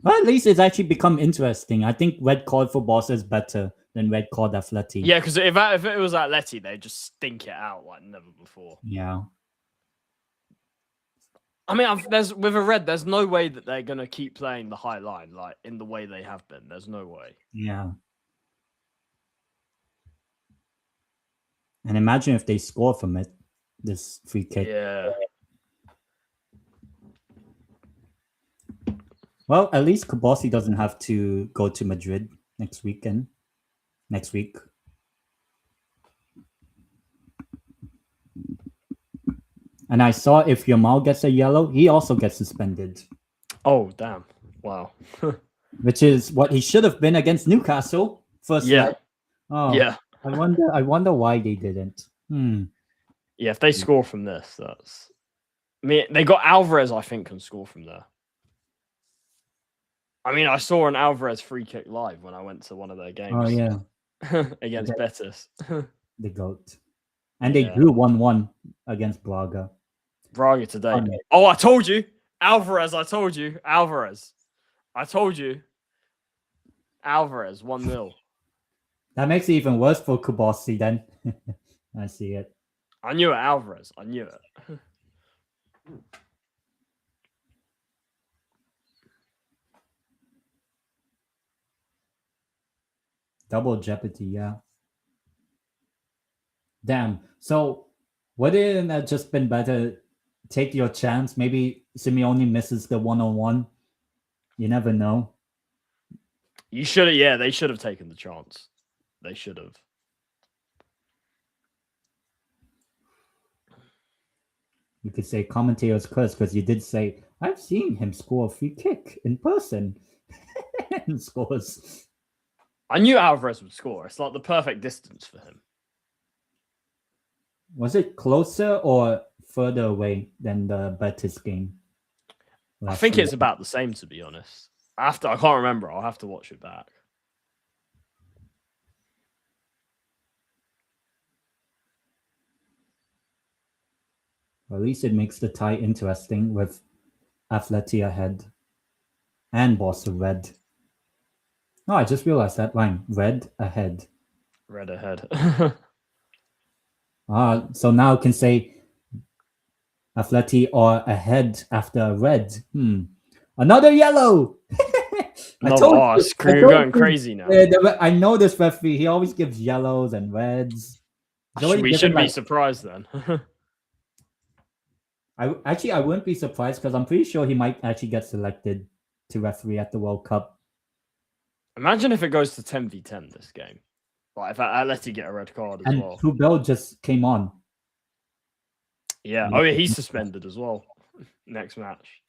Well, at least it's actually become interesting. I think red card for Barca is better than red card Atleti. Yeah, because if it was Atleti, they'd just stink it out like never before. Yeah. I mean, with a red, there's no way that they're gonna keep playing the high line like in the way they have been. There's no way. Yeah. And imagine if they score from it, this free kick. Yeah. Well, at least Kubasi doesn't have to go to Madrid next week. And I saw if Yamal gets a yellow, he also gets suspended. Oh, damn. Wow. Which is what he should have been against Newcastle. First leg. Oh, yeah. I wonder why they didn't. Yeah, if they score from this, that's... I mean, they got Alvarez, I think, can score from there. I mean, I saw an Alvarez free kick live when I went to one of their games. Oh, yeah. Against Betis. The GOAT. And they drew 1-1 against Braga. Braga today. Oh, I told you. Alvarez, I told you. Alvarez. I told you. Alvarez, 1-0. That makes it even worse for Kubasi then. I see it. I knew it, Alvarez. I knew it. Double jeopardy, yeah. Damn. So wouldn't it just been better take your chance? Maybe Simeone misses the 1-on-1. You never know. You should have, yeah, they should have taken the chance. They should have. You could say commentator's curse because you did say, I've seen him score a free kick in person. And scores. I knew Alvarez would score. It's like the perfect distance for him. Was it closer or further away than the Betis game? I think it's about the same, to be honest. I can't remember. I'll have to watch it back. At least it makes the tie interesting with Atleti ahead and Barca red. No, I just realized that line. Red ahead. Red ahead. So now I can say Atleti are ahead after red. Another yellow. You're going crazy now. I know this referee. He always gives yellows and reds. We should be surprised then. I wouldn't be surprised because I'm pretty sure he might actually get selected to referee at the World Cup. Imagine if it goes to 10v10 this game. Like if Atleti get a red card as well. And Pubel just came on. Yeah. Oh yeah, he's suspended as well. Next match.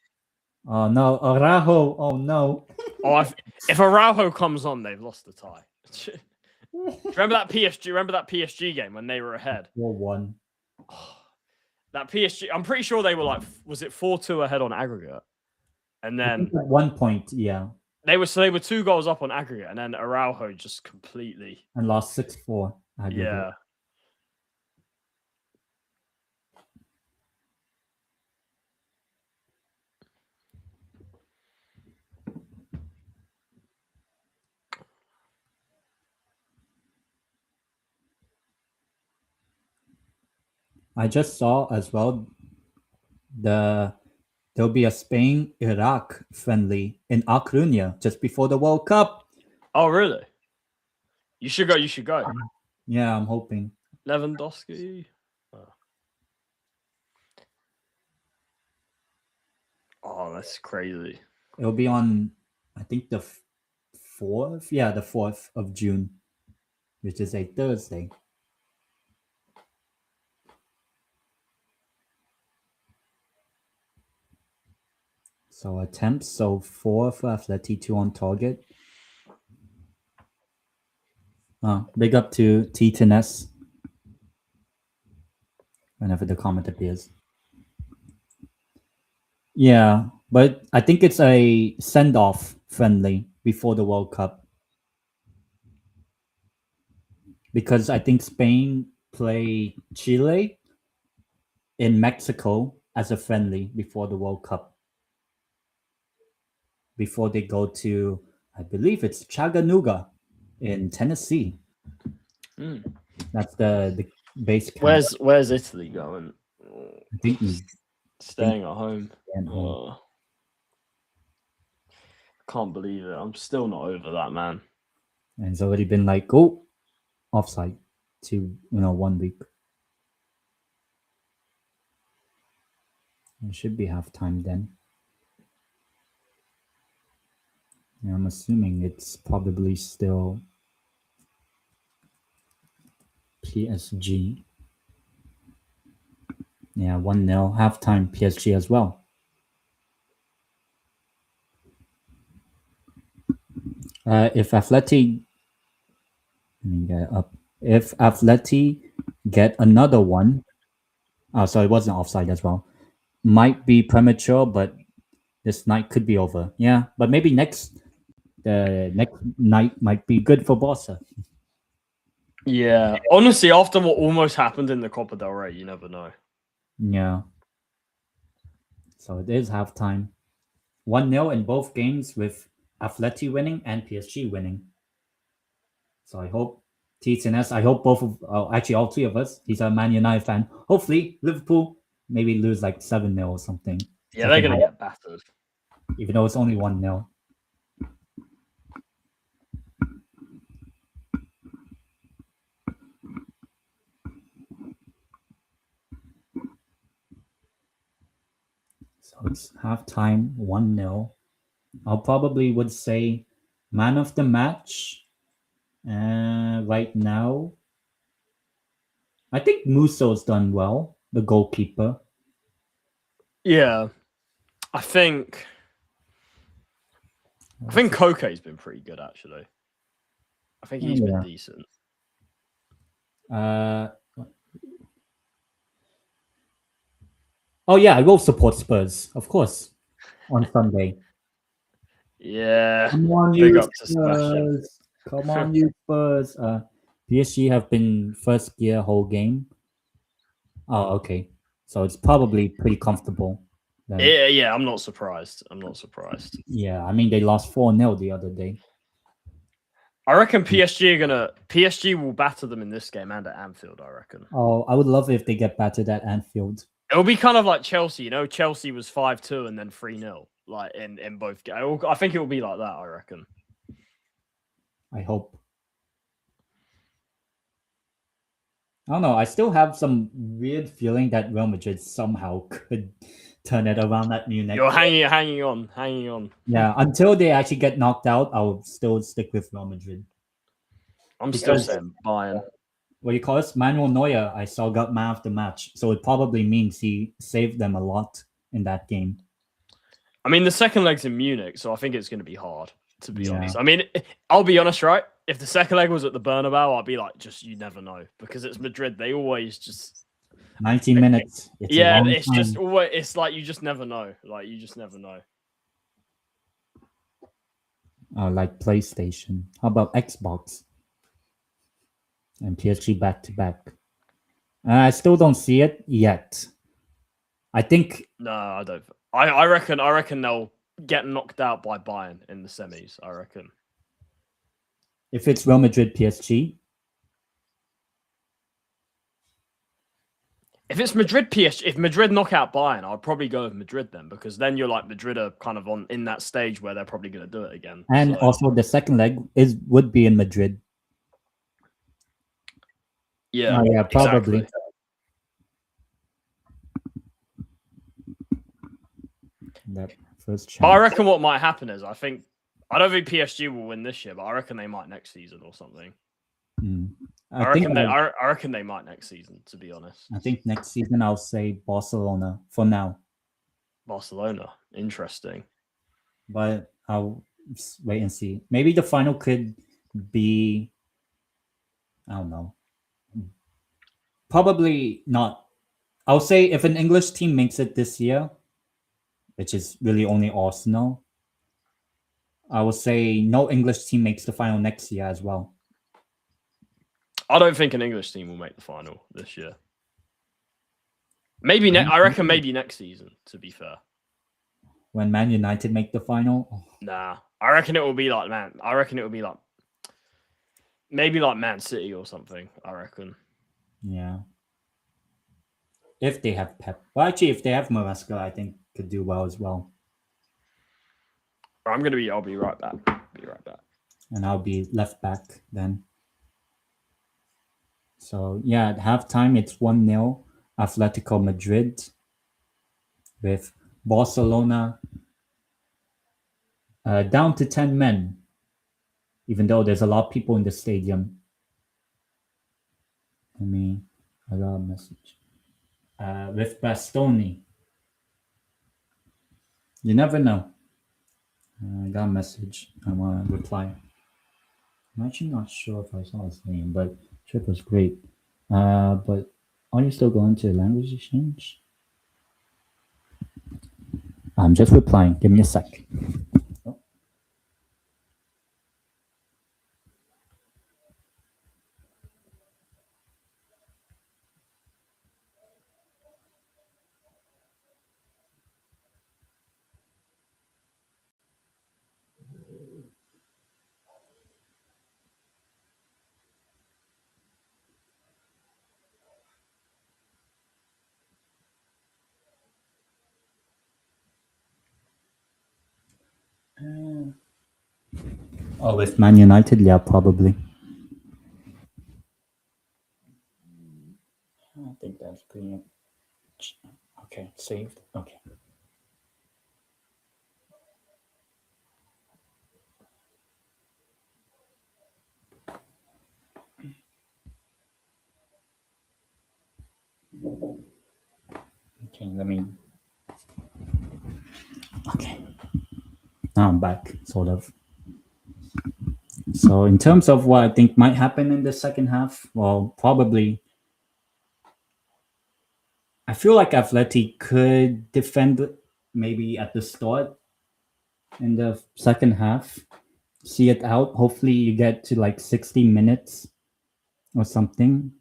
Oh no, Araujo! Oh no! If Araujo comes on, they've lost the tie. Remember that PSG game when they were ahead? 4-1. That PSG, I'm pretty sure they were like, was it 4-2 ahead on aggregate? And then at 1 point, yeah. They were 2 goals up on aggregate, and then Araujo just completely and lost 6-4. Yeah. I just saw as well there'll be a Spain-Iraq friendly in A Coruña just before the World Cup. Oh, really? You should go. Yeah, I'm hoping. Lewandowski. Oh, that's crazy. It'll be on, I think, the 4th. Yeah, the 4th of June, which is a Thursday. So attempts, so 4 for Atleti, 2 on target. Big up to T10S whenever the comment appears. Yeah, but I think it's a send-off friendly before the World Cup. Because I think Spain play Chile in Mexico as a friendly before the World Cup. Before they go to, I believe it's Chattanooga in Tennessee. That's the base camp. Where's Italy going? I think Staying at home. at home. Can't believe it. I'm still not over that, man. And it's already been like, oh, offside to 1 week. It should be halftime then. Yeah, I'm assuming it's probably still PSG. Yeah, 1-0 halftime PSG as well. If Atleti, let me get it up. If Atleti get another one, so it wasn't offside as well. Might be premature, but this night could be over. Yeah, but maybe the next night might be good for Barca. Yeah, honestly, after what almost happened in the Copa del Rey, you never know. Yeah. So it is halftime. 1-0 in both games with Atleti winning and PSG winning. So I hope TTNS, I hope actually all 3 of us, he's a Man United fan. Hopefully Liverpool maybe lose like 7-0 or something. Yeah, they're going to get battered. Even though it's only 1-0. So it's halftime, 1-0. I'll probably would say man of the match right now. I think Muso's done well, the goalkeeper. Yeah, I think Koke's been pretty good, actually. I think he's been decent. Oh yeah, I will support Spurs, of course, on Sunday. Yeah, come on, you Spurs! Come on, you Spurs! PSG have been first gear whole game. Oh, okay. So it's probably pretty comfortable. Then. Yeah, I'm not surprised. Yeah, I mean they lost 4-0 the other day. I reckon PSG will batter them in this game and at Anfield, I reckon. Oh, I would love if they get battered at Anfield. It'll be kind of like Chelsea, Chelsea was 5-2 and then 3-0, like in both games. I think it will be like that, I reckon. I hope. I don't know. I still have some weird feeling that Real Madrid somehow could turn it around at Munich. You're hanging on. Yeah, until they actually get knocked out, I'll still stick with Real Madrid. I'm still saying Bayern. What do you call it? Manuel Neuer, I saw got man of the match. So it probably means he saved them a lot in that game. I mean, the second leg's in Munich, so I think it's going to be hard, to be honest. I mean, I'll be honest, right? If the second leg was at the Bernabeu, I'd be like, you never know. Because it's Madrid. They always just... 90 minutes. It's just always... It's like you just never know. Like PlayStation. How about Xbox? And PSG back-to-back. I still don't see it yet. I think... No, I don't. I reckon they'll get knocked out by Bayern in the semis, I reckon. If it's Real Madrid PSG? If it's Madrid PSG, if Madrid knock out Bayern, I'd probably go with Madrid then, because then you're like Madrid are kind of in that stage where they're probably going to do it again. And also the second leg would be in Madrid. Yeah, yeah, probably. Exactly. That first chance. But I reckon what might happen is I don't think PSG will win this year, but I reckon they might next season or something. I reckon they might next season, to be honest. I think next season I'll say Barcelona for now. Barcelona. Interesting. But I'll wait and see. Maybe the final could be, I don't know. Probably not. I'll say if an English team makes it this year, which is really only Arsenal, I will say no English team makes the final next year as well. I don't think an English team will make the final this year. Maybe I reckon maybe next season, to be fair. When Man United make the final? Nah. I reckon it will be like maybe like Man City or something, I reckon. Yeah. If they have Pep. Well, actually, if they have Maresca, I think could do well as well. I'll be right back. Be right back. And I'll be left back then. So, yeah, at halftime, it's 1-0 Atletico Madrid with Barcelona down to 10 men, even though there's a lot of people in the stadium. I got a message. With Bastoni. You never know. I got a message. I want to reply. I'm actually not sure if I saw his name, but trip was great. But are you still going to language exchange? I'm just replying. Give me a sec. Oh. With Man United, yeah, probably. I think that's pretty much. Okay, saved. Okay. Okay, let me. Okay. Now I'm back, sort of. So, in terms of what I think might happen in the second half, well, probably. I feel like Atleti could defend maybe at the start in the second half, see it out. Hopefully, you get to like 60 minutes or something.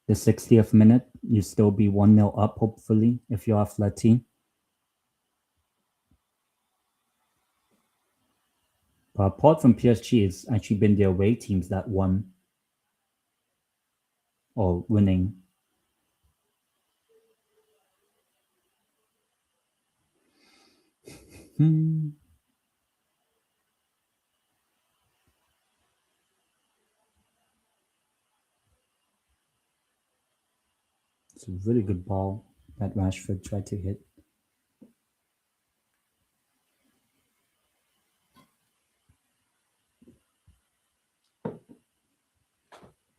The 60th minute, you still be 1-0 up, hopefully, if you're Atleti. But apart from PSG, it's actually been the away teams that won or winning. It's a really good ball that Rashford tried to hit.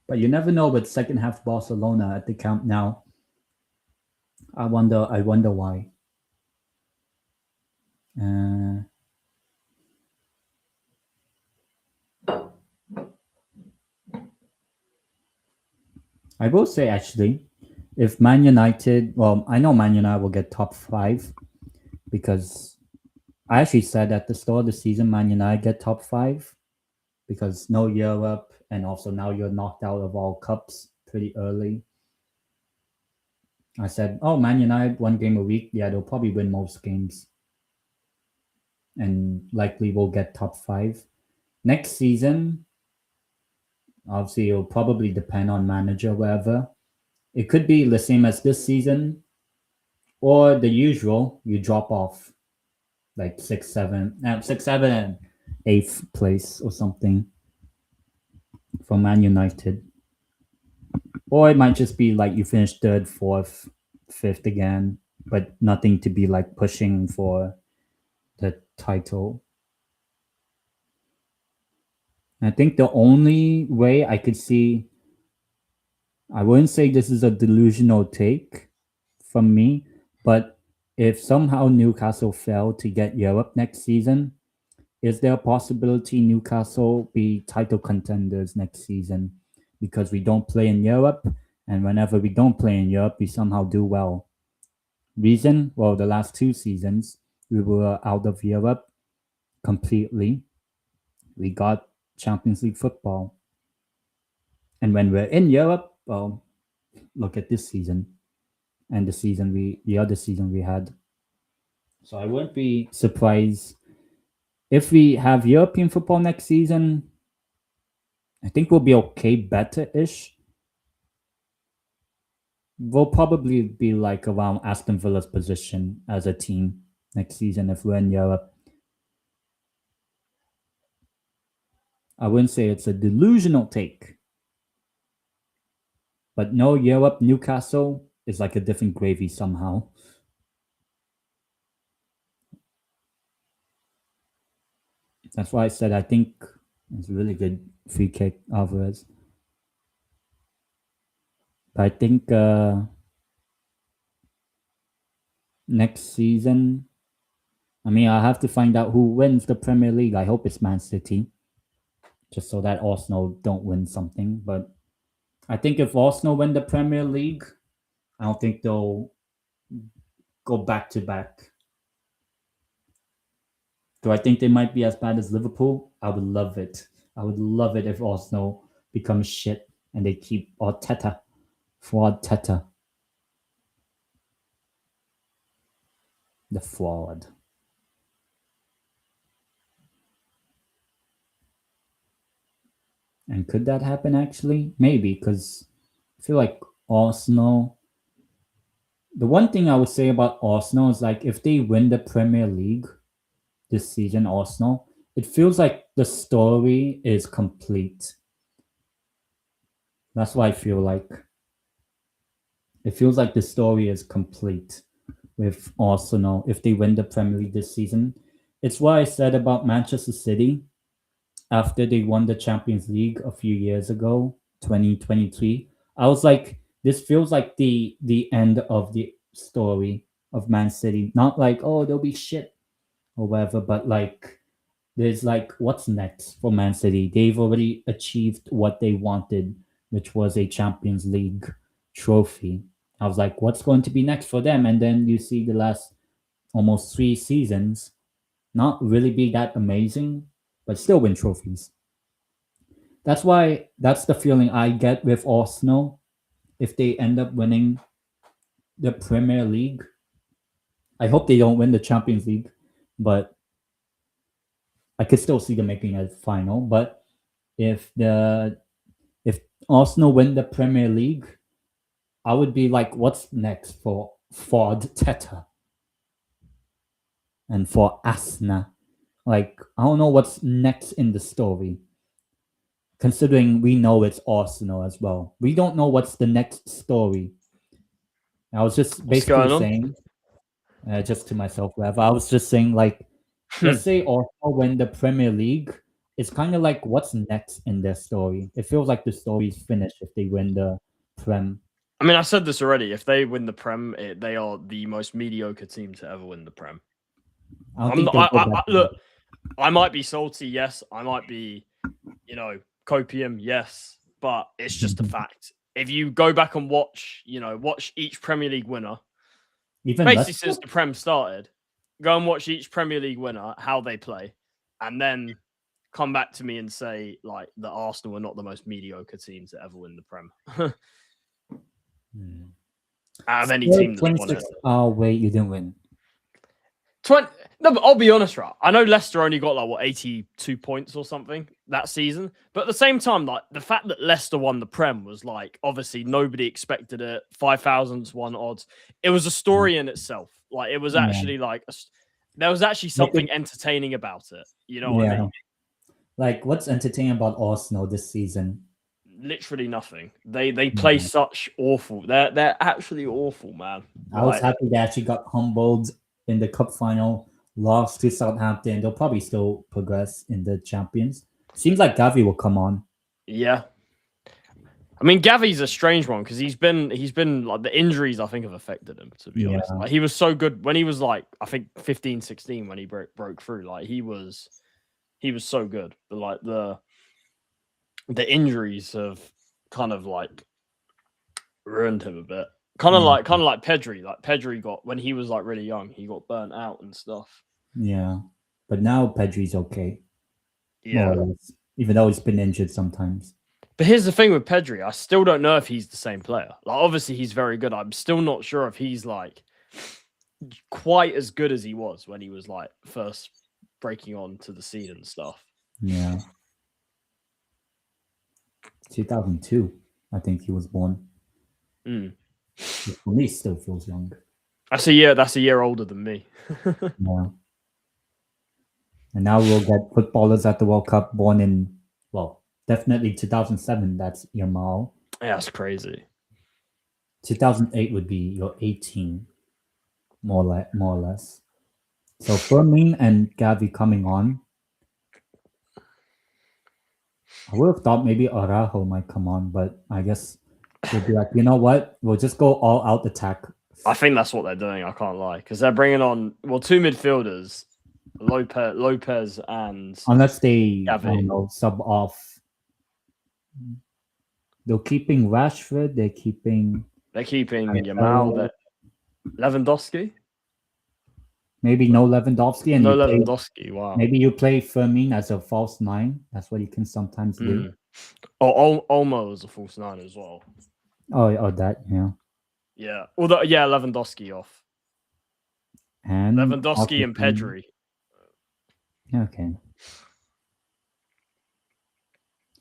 But you never know with second half Barcelona at the Camp Nou. I wonder why. I will say actually, if Man United, well, I know Man United will get top 5 because I actually said at the start of the season Man United get top 5 because no Europe and also now you're knocked out of all cups pretty early. I said, oh, Man United 1 game a week, yeah, they'll probably win most games and likely will get top 5. Next season, obviously it'll probably depend on manager, wherever. It could be the same as this season, or the usual, you drop off like 6, 7, and 8th place or something for Man United. Or it might just be like you finish 3rd, 4th, 5th again, but nothing to be like pushing for the title. I think the only way I could see, I wouldn't say this is a delusional take from me, but if somehow Newcastle fail to get Europe next season, is there a possibility Newcastle be title contenders next season? Because we don't play in Europe, and whenever we don't play in Europe, we somehow do well. Reason? Well, the last 2 seasons, we were out of Europe completely. We got Champions League football. And when we're in Europe, well, look at this season and the other season we had. So I wouldn't be surprised if we have European football next season. I think we'll be okay, better-ish. We'll probably be like around Aston Villa's position as a team next season if we're in Europe. I wouldn't say it's a delusional take. But no, Europe, Newcastle is like a different gravy somehow. That's why I said I think it's a really good free kick, Alvarez. But I think next season, I mean, I have to find out who wins the Premier League. I hope it's Man City, just so that Arsenal don't win something. But I think if Arsenal win the Premier League, I don't think they'll go back to back. Do I think they might be as bad as Liverpool? I would love it. I would love it if Arsenal becomes shit and they keep Arteta. Fraud Teta. The fraud. And could that happen actually? Maybe, because I feel like Arsenal. The one thing I would say about Arsenal is like if they win the Premier League this season, Arsenal, it feels like the story is complete. That's what I feel like. It feels like the story is complete with Arsenal if they win the Premier League this season. It's what I said about Manchester City after they won the Champions League a few years ago, 2023. I was like, this feels like the end of the story of Man City. Not like, oh, they'll be shit or whatever, but like there's like what's next for Man City? They've already achieved what they wanted, which was a Champions League trophy. I was like, what's going to be next for them? And then you see the last almost 3 seasons not really be that amazing, but still win trophies. That's the feeling I get with Arsenal if they end up winning the Premier League. I hope they don't win the Champions League, but I could still see them making a final. But if Arsenal win the Premier League, I would be like, what's next for Ford Teta and for Asna? Like, I don't know what's next in the story. Considering we know it's Arsenal as well. We don't know what's the next story. I was just basically saying, just to myself, whatever. I was just saying, like, let's say Arsenal win the Premier League. It's kind of like what's next in their story. It feels like the story is finished if they win the Prem. I mean, I said this already. If they win the Prem, they are the most mediocre team to ever win the Prem. Look, I might be salty, yes. I might be, copium, yes. But it's just a fact. If you go back and watch each Premier League winner, basically since the Prem started, go and watch each Premier League winner, how they play, and then come back to me and say, like, that Arsenal are not the most mediocre team to ever win the Prem. Out of any team that's won it. Oh, wait, you didn't win. No, but I'll be honest, right? I know Leicester only got 82 points or something that season, but at the same time, like the fact that Leicester won the Prem was like obviously nobody expected it. 5,000 to 1 odds. It was a story in itself. Like it was actually there was actually something entertaining about it. You know what I mean? Like what's entertaining about Arsenal this season? Literally nothing. They play such awful. They're actually awful, man. I was happy they actually got humbled in the cup final, lost to Southampton. They'll probably still progress in the Champions. Seems like Gavi will come on. Yeah. I mean, Gavi's a strange one because he's been like the injuries I think have affected him, to be honest. Like he was so good when he was like I think 15, 16 when he broke through. Like he was so good, but like the injuries have kind of like ruined him a bit. Kind of like Pedri. Like Pedri got when he was like really young, he got burnt out and stuff. Yeah, but now Pedri's okay. Yeah, more or less, even though he's been injured sometimes. But here's the thing with Pedri, I still don't know if he's the same player. Like obviously he's very good. I'm still not sure if he's like quite as good as he was when he was like first breaking on to the scene and stuff. Yeah. 2002, I think he was born. For me, still feels young. That's a year older than me. Yeah. And now we'll get footballers at the World Cup born in, well, definitely 2007. That's Yamal. Yeah, that's crazy. 2008 would be your 18, more or less. So Fermin and Gavi coming on. I would have thought maybe Araujo might come on, but I guess we'll be like, you know what? We'll just go all out attack. I think that's what they're doing. I can't lie because they're bringing on two midfielders, Lopez and unless they sub off. They're keeping Rashford. They're keeping Yamal. Lewandowski. Maybe no Lewandowski and no Lewandowski. Wow. Maybe you play Fermin as a false 9. That's what you can sometimes do. Or Olmo as a false 9 as well. Oh, that yeah. Although Lewandowski off. And Lewandowski and Pedri. Okay.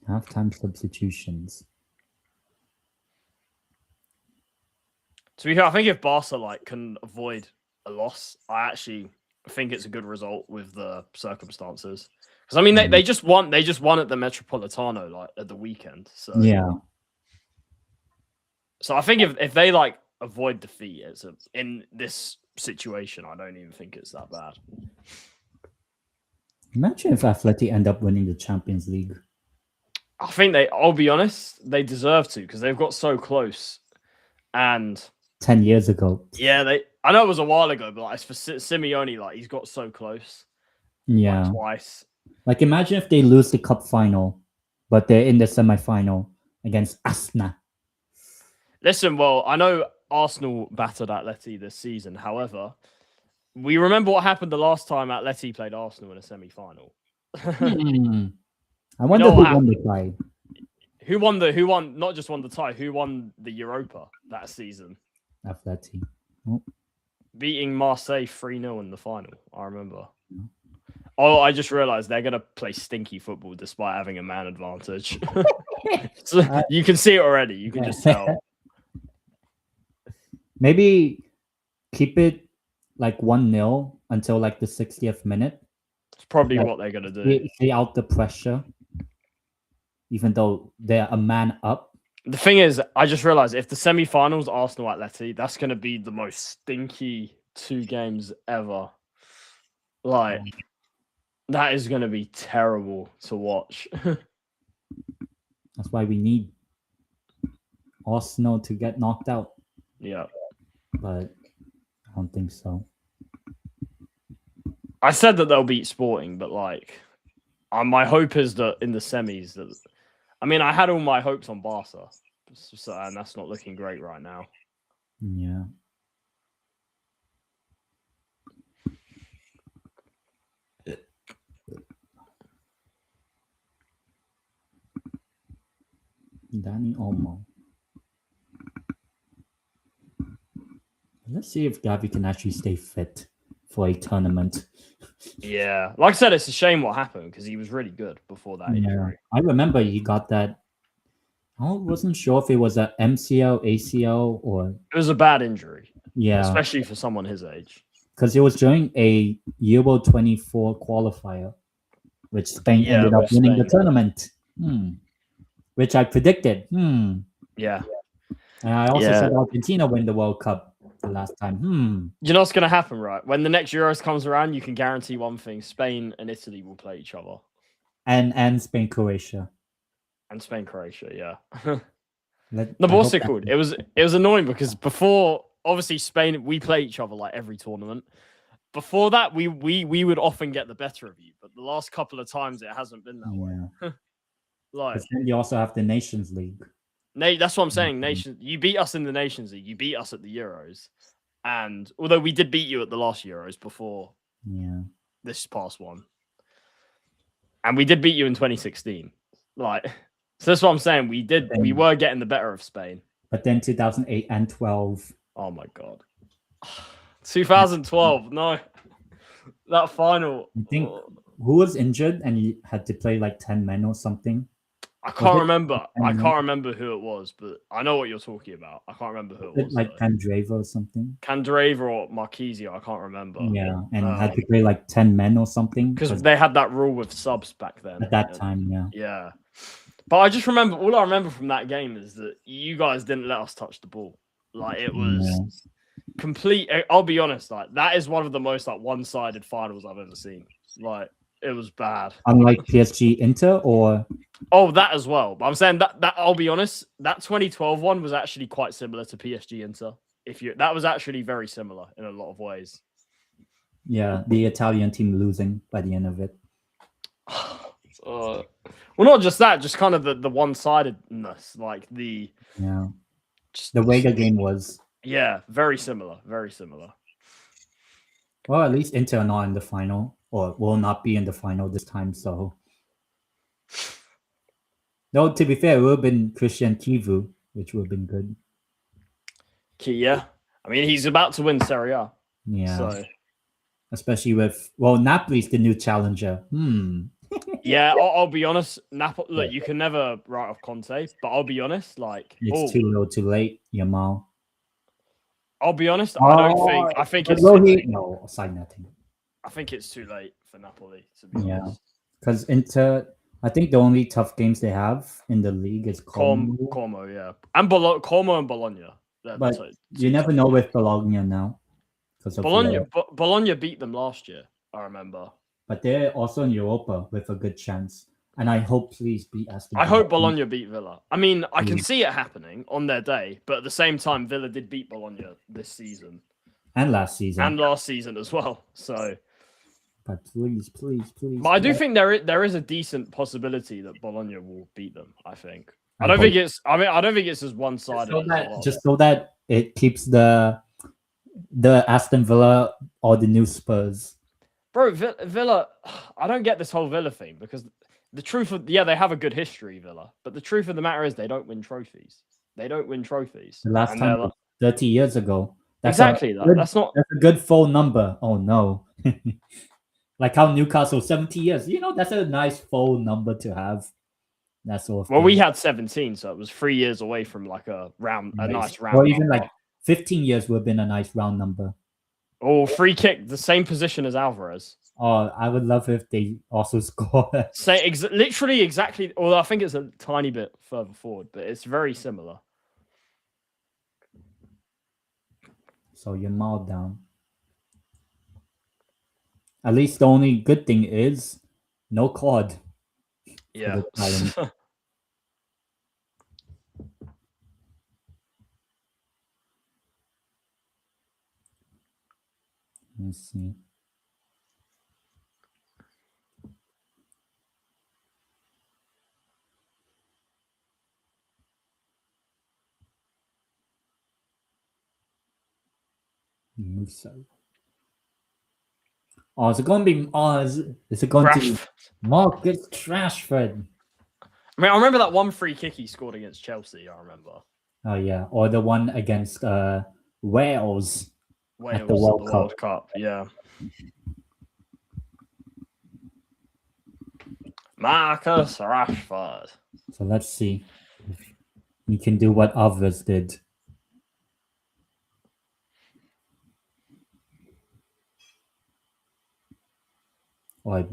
Halftime substitutions. To be fair, I think if Barca can avoid a loss, I actually think it's a good result with the circumstances. Because I mean, they just won at the Metropolitano at the weekend. So yeah. So I think if they avoid defeat, in this situation, I don't even think it's that bad. Imagine if Atleti end up winning the Champions League. I think I'll be honest, they deserve to because they've got so close. And 10 years ago. Yeah, I know it was a while ago, but it's for Simeone, he's got so close. Yeah. Twice. Imagine if they lose the cup final, but they're in the semi-final against Arsenal. Listen, well, I know Arsenal battered Atleti this season. However, we remember what happened the last time Atleti played Arsenal in a semi-final. I wonder who won the tie. Who won? Not just won the tie. Who won the Europa that season? Atleti. Beating Marseille 3-0 in the final. I remember. Oh, I just realized they're gonna play stinky football despite having a man advantage. So you can see it already. You can just tell. Maybe keep it 1-0 until the 60th minute. It's probably what they're gonna do. Stay out the pressure, even though they're a man up. The thing is, I just realized if the semi-finals Arsenal Atleti, that's gonna be the most stinky 2 games ever. That is gonna be terrible to watch. That's why we need Arsenal to get knocked out. Yeah. But I don't think so. I said that they'll beat Sporting, but my hope is that in the semis I had all my hopes on Barca, and that's not looking great right now. Yeah. Dani Olmo. Let's see if Gavi can actually stay fit for a tournament. Yeah. Like I said, it's a shame what happened because he was really good before that injury. I remember he got that. I wasn't sure if it was a MCL, ACL, or... It was a bad injury. Yeah. Especially for someone his age. Because it was during a Euro 24 qualifier, which Spain ended up winning the tournament. Which I predicted. Yeah. And I also said Argentina win the World Cup the last time. You know what's going to happen, right? When the next Euros comes around, you can guarantee one thing. Spain and Italy will play each other. And Spain-Croatia. And Spain-Croatia, yeah. No, but what's it called? It was annoying because before, obviously, Spain, we play each other like every tournament. Before that, we would often get the better of you, but the last couple of times it hasn't been that way. Like, then you also have the Nations League. That's what I'm saying. Nations, you beat us in the Nations League. You beat us at the Euros, and although we did beat you at the last Euros before, this past one, and we did beat you in 2016. Like, so that's what I'm saying. We were getting the better of Spain. But then 2008 and 12. Oh my god. 2012, no. That final. I think who was injured and you had to play like 10 men or something? I can't remember. I can't remember who it was, but I know what you're talking about. I can't remember who it was. Like Candreva or something. Candreva or Marquisio, I can't remember. Yeah, and had to play like 10 men or something. Because they had that rule with subs back then. At that time, yeah. Yeah. But I just remember, all I remember from that game is that you guys didn't let us touch the ball. Like, it was complete. I'll be honest, like, that is one of the most like one-sided finals I've ever seen. Like, it was bad. Unlike PSG Inter or that as well. But I'm saying that I'll be honest, that 2012 one was actually quite similar to PSG Inter. That was actually very similar in a lot of ways. Yeah, the Italian team losing by the end of it. Well, not just that, just kind of the one-sidedness, like the way the game was. Yeah, very similar, very similar. Well, at least Inter are not in the final, or will not be in the final this time. So, though to be fair, it would have been Christian Kivu, which would have been good. Yeah, I mean he's about to win Serie A. Yeah, so especially with Napoli's the new challenger. Yeah, I'll be honest. Napoli. Look, you can never write off Conte, but I'll be honest. Like, it's too little, too late. Yamal. I'll be honest. I think it's too late. No, sign nothing. I think it's too late for Napoli, to be honest. Because Inter, I think the only tough games they have in the league is Como, yeah, and Como and Bologna. But you never know with Bologna now. Bologna beat them last year, I remember. But they're also in Europa with a good chance. And I hope please beat Aston Villa. I hope Bologna beat Villa. I mean, I can see it happening on their day, but at the same time, Villa did beat Bologna this season. And last season. And last season as well. So, but please. But I do think there is a decent possibility that Bologna will beat them, I think. I don't think it's as one-sided. Just so that it keeps the Aston Villa or the new Spurs. Bro, Villa, I don't get this whole Villa thing because the truth of they have a good history, Villa, but the truth of the matter is they don't win trophies. They don't win trophies. The last time was 30 years ago. That's That's a good full number. Oh no. Like how Newcastle 70 years. That's a nice full number to have. That sort of thing. We had 17, so it was 3 years away from like a nice round. Or even like 15 years would have been a nice round number. Oh, free kick, the same position as Alvarez. Oh, I would love if they also score. Literally exactly. Well, I think it's a tiny bit further forward, but it's very similar. So you're mild down. At least the only good thing is no COD. Yeah. Let's see. So. Oh, is it going to be? Oh, is it going to be Marcus Rashford? I mean, I remember that one free kick he scored against Chelsea. I remember. Oh yeah, or the one against Wales at the World Cup. Yeah. Marcus Rashford. So let's see if he can do what others did. Well,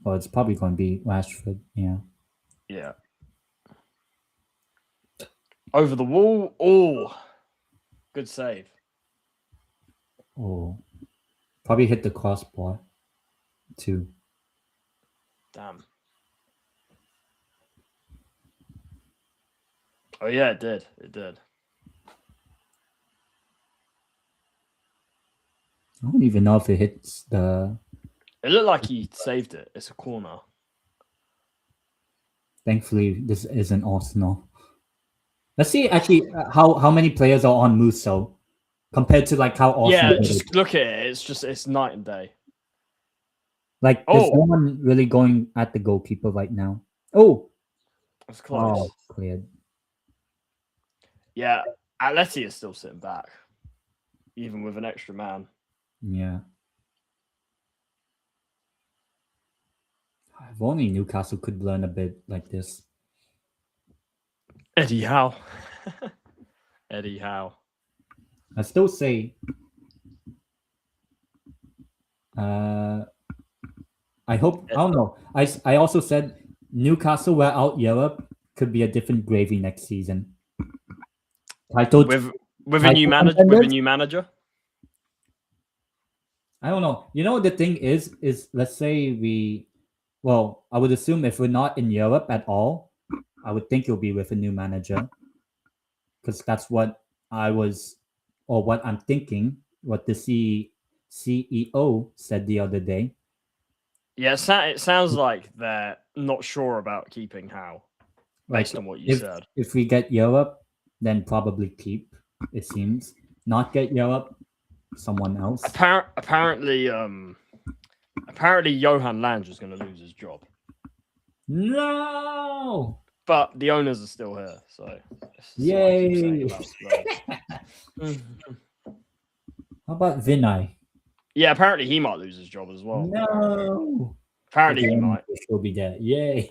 it's probably going to be Rashford. Yeah. Yeah. Over the wall. Oh, good save. Oh, probably hit the crossbar too. Damn. Oh yeah, it did. It did. I don't even know if it hits the. It looked like he saved it. It's a corner. Thankfully, this isn't Arsenal. Let's see actually how many players are on Musso compared to like how Arsenal. Yeah, just look at it. It's night and day. Like there's no one really going at the goalkeeper right now. Oh, that's close. Cleared. Yeah, Atleti is still sitting back, even with an extra man. Yeah. If only Newcastle could learn a bit like this. Eddie Howe. Eddie Howe. I still say I hope I don't know. I also said Newcastle were out Europe could be a different gravy next season. With a new manager with a new manager. I don't know. You know the thing is let's say I would assume if we're not in Europe at all, I would think it'll be with a new manager. Because that's what what I'm thinking, what the CEO said the other day. Yeah, it sounds like they're not sure about keeping Howe, based on what you said. If we get Europe, then probably keep, it seems. Not get Europe, someone else. Apparently Johan Lange is going to lose his job. No! But the owners are still here, so yay! How about Vinay? Yeah, apparently he might lose his job as well. No. Apparently he might. He'll be there. Yay.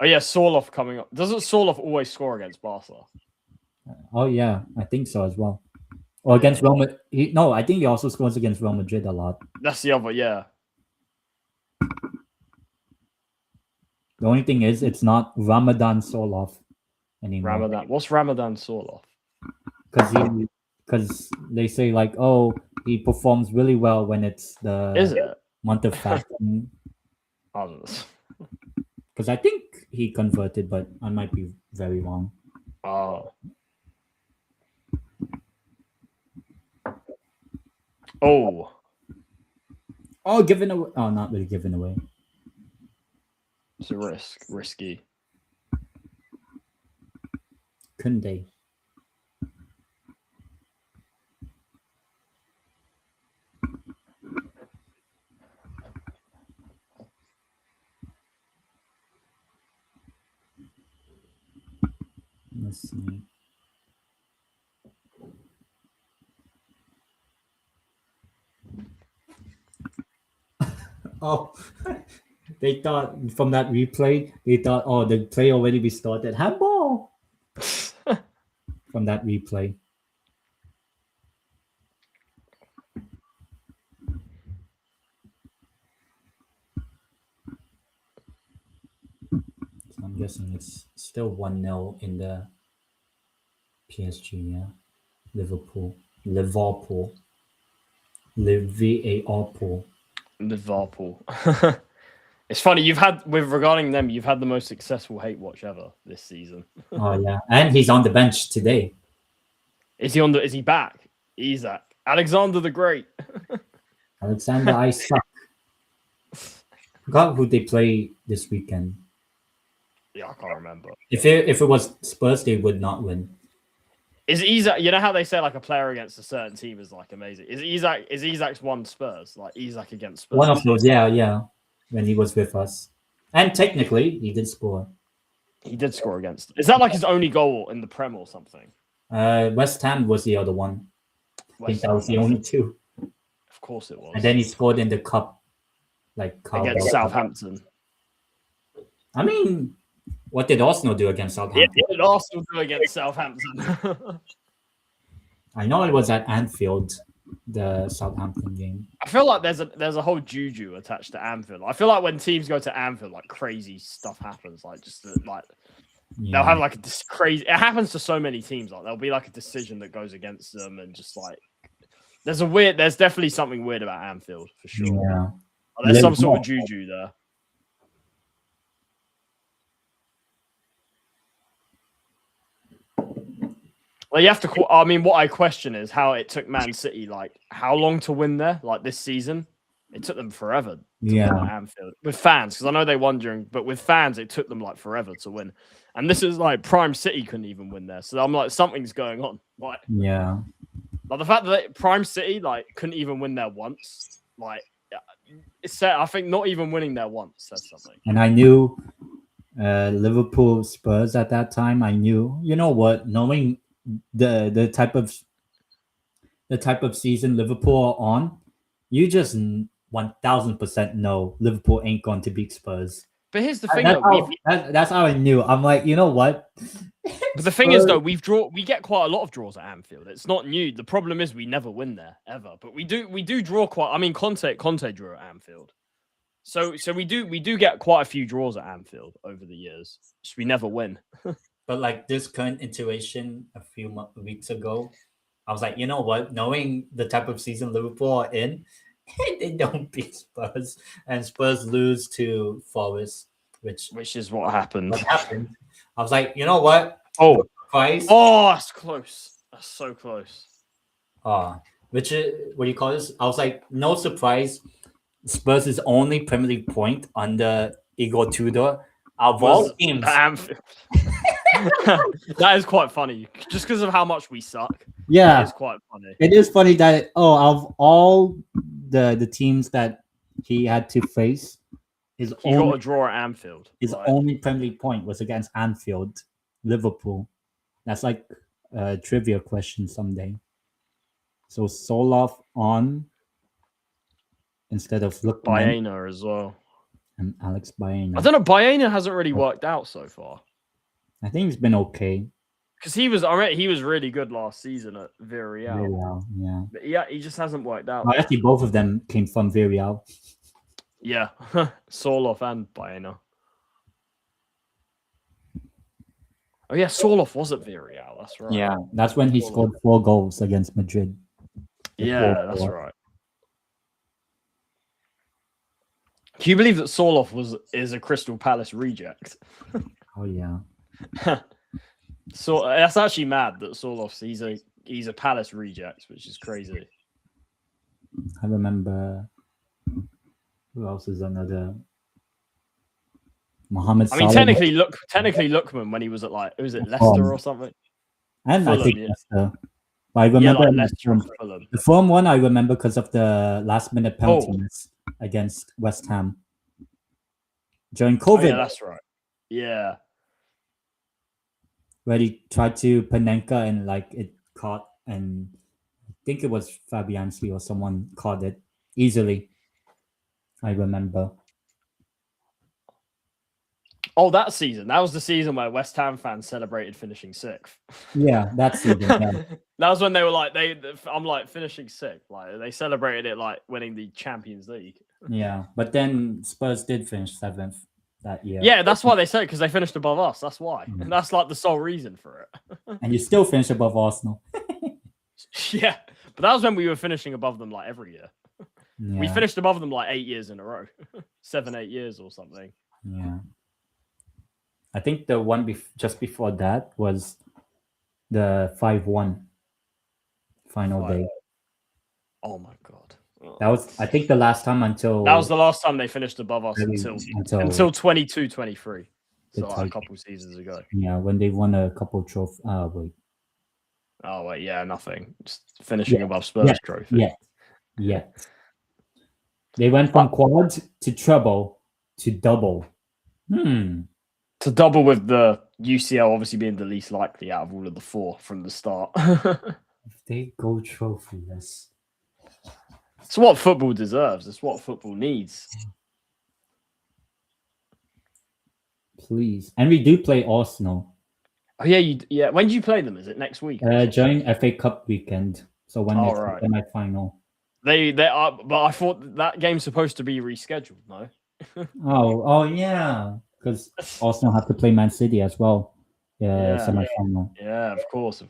Oh yeah, Sorloth coming up. Doesn't Sorloth always score against Barca? Oh yeah, I think so as well. Or against Real Madrid. No, I think he also scores against Real Madrid a lot. That's the other, yeah. The only thing is, it's not Ramadan Sorloth anymore. What's Ramadan Sorloth? Because they say like, oh, he performs really well when it's the month of fasting. Because I think he converted, but I might be very wrong. Giving away. Oh, not really giving away. It's a risky. Kunde. Let's see. Oh, they thought from that replay, the play already be started. Handball! From that replay. So I'm guessing it's still 1-0 in the PSG, yeah. Liverpool. Liverpool. It's funny, regarding them, you've had the most successful hate watch ever this season. Oh yeah, and he's on the bench today. Is he back? Isaac. Alexander the Great. Alexander, I suck. Forgot who they play this weekend. Yeah, I can't remember. If it was Spurs, they would not win. Is Isaac? You know how they say like a player against a certain team is like amazing. Is Isaac's one Spurs? Like Isaac against Spurs? One of those, yeah. When he was with us, and technically he did score. He did score against. Is that like his only goal in the Prem or something? West Ham was the other one. I think that was the only two. Of course it was. And then he scored in the cup, against Southampton. I mean, what did Arsenal do against Southampton? What did Arsenal do against Southampton? I know it was at Anfield, the Southampton game. I feel like there's a whole juju attached to Anfield. I feel like when teams go to Anfield, like crazy stuff happens. They'll have like this crazy. It happens to so many teams. Like there'll be like a decision that goes against them, and just like there's definitely something weird about Anfield for sure. Yeah, there's some sort of juju there. Like you have to. I mean, what I question is how it took Man City like how long to win there. Like this season, it took them forever to win at Anfield with fans because I know they won but with fans it took them like forever to win. And this is like Prime City couldn't even win there, so I'm like something's going on. Like like the fact that Prime City like couldn't even win there once, like it's I think not even winning there once says something. And I knew Liverpool Spurs at that time. I knew, you know what, knowing the type of season Liverpool are on, you just 1000% know Liverpool ain't going to beat Spurs. But here's the thing, that's how I knew. I'm like, you know what? But the thing is, though, we get quite a lot of draws at Anfield. It's not new. The problem is we never win there ever. But we do draw quite. I mean, Conte drew at Anfield, so we do get quite a few draws at Anfield over the years. Just we never win. But like this current iteration a few weeks ago, I was like, you know what? Knowing the type of season Liverpool are in, they don't beat Spurs, and Spurs lose to Forest, which is what happened. I was like, you know what? Oh, Price. Oh, that's close. That's so close. Which is what do you call this? I was like, no surprise. Spurs is only Premier League point under Igor Tudor. Of all teams. That is quite funny, just because of how much we suck. Yeah, it's quite funny. It is funny that of all the teams that he had to face, he got a draw at Anfield. His only Premier League point was against Anfield, Liverpool. That's like a trivia question someday. So Soloff on instead of Baena as well. And Alex Baena. I don't know. Baena hasn't really worked out so far. I think he's been okay. Because he was really good last season at Villarreal. Yeah. But he just hasn't worked out. Actually, both of them came from Villarreal. Yeah, Soloff and Baena. Oh yeah, Soloff was at Villarreal. That's right. Yeah, that's when he scored 4 goals against Madrid. Yeah, that's right. Can you believe that Soloff is a Crystal Palace reject? Oh yeah. So that's actually mad that Soloff's he's a Palace reject, which is crazy. I remember who else is another Mohamed Salah. I mean, technically Lookman when he was at Leicester or something. And Fulham, I think Leicester. But I remember Leicester and Fulham. The Fulham one I remember because of the last minute penalty miss against West Ham during COVID. Yeah, that's right. Yeah. Where he tried to Panenka and it caught, and I think it was Fabianski or someone caught it easily. I remember. Oh, that season. That was the season where West Ham fans celebrated finishing 6th. Yeah, that season. Yeah. That was when they were I'm like finishing 6th. Like they celebrated it like winning the Champions League. Yeah, but then Spurs did finish 7th that year. Yeah, that's why they said because they finished above us. That's why. And that's like the sole reason for it. And you still finish above Arsenal. Yeah, but that was when we were finishing above them like every year. Yeah. We finished above them like 8 years in a row, 7-8 years or something. Yeah, I think the one just before that was the 5-1 final day. Oh my god. That was, I think, the last time until... That was the last time they finished above us until 22-23. So like a couple seasons ago. Yeah, when they won a couple trophies. Wait. Oh, wait, yeah, nothing. Just finishing above Spurs trophy. Yeah. They went from quad to treble to double. To double with the UCL obviously being the least likely out of all of the 4 from the start. If they go trophyless... It's what football deserves. It's what football needs. Please. And we do play Arsenal. Oh, yeah. When do you play them? Is it next week? During FA Cup weekend. So when it's the semi-final. They are, but I thought that game's supposed to be rescheduled, no? oh, yeah. Because Arsenal have to play Man City as well. Semi-final. Yeah, of course.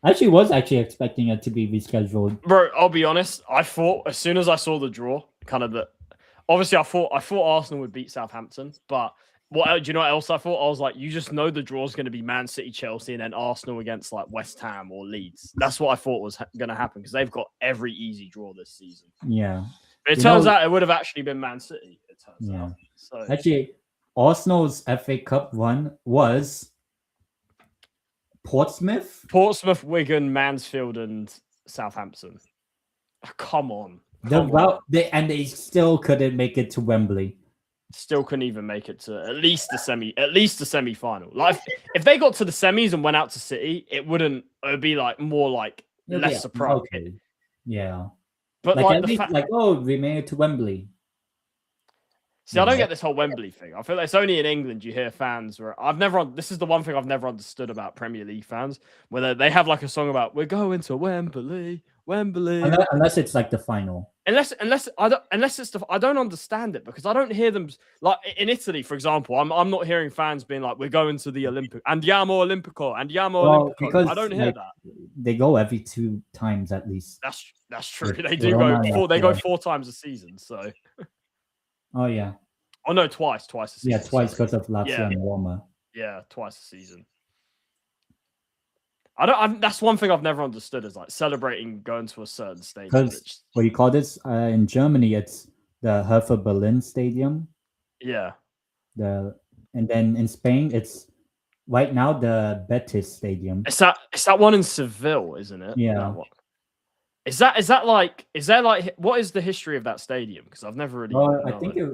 I was expecting it to be rescheduled. Bro, I'll be honest. I thought as soon as I saw the draw, obviously I thought Arsenal would beat Southampton, but What do you know what else I thought? I was like, you just know the draw's going to be Man City, Chelsea, and then Arsenal against like West Ham or Leeds. That's what I thought was going to happen because they've got every easy draw this season. Yeah. But it turns out it would have actually been Man City. It turns out. So actually, Arsenal's FA Cup run was Portsmouth, Wigan, Mansfield, and Southampton. Oh, come on. They still couldn't make it to Wembley. Still couldn't even make it to at least the semi-final. Like if they got to the semis and went out to City, it would be like more like less surprising. Okay. Yeah. But like the fact, we made it to Wembley. See, I don't get this whole Wembley thing. I feel like it's only in England you hear fans where this is the one thing I've never understood about Premier League fans, where they have like a song about we're going to Wembley. Unless it's like the final. I don't understand it because I don't hear them like in Italy, for example. I'm not hearing fans being like, "We're going to the Olympic Andiamo Olimpico, Andiamo Olimpico." I don't hear that. They go every 2 times at least. That's true. They do go 4. They go 4 times a season. So. Oh yeah. Oh no, twice a season. Yeah, twice because of Lazio and Roma. Yeah, twice a season. That's one thing I've never understood is like celebrating going to a certain stadium. Because what you call this in Germany, it's the Hertha Berlin Stadium. Yeah. And then in Spain, it's right now the Betis Stadium. It's that one in Seville, isn't it? Yeah. Is there like what is the history of that stadium? Because I've never really. I think it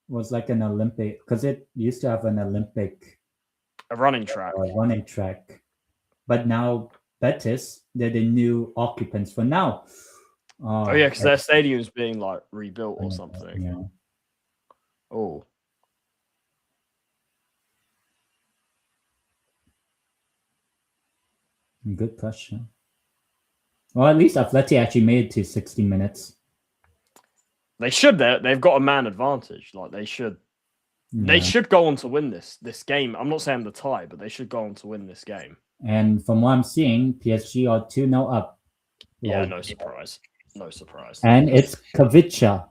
was like an Olympic because it used to have an Olympic. A running track. But now Betis, they're the new occupants for now. Oh yeah, because their stadium's being like rebuilt or something. Yeah. Oh. Good question. Well, at least Atleti actually made it to 60 minutes. They should. They've got a man advantage. Like they should. Yeah. They should go on to win this game. I'm not saying the tie, but they should go on to win this game. And from what I'm seeing, PSG are 2-0 up. Yeah, no surprise. No surprise. And it's Kvaratskhelia.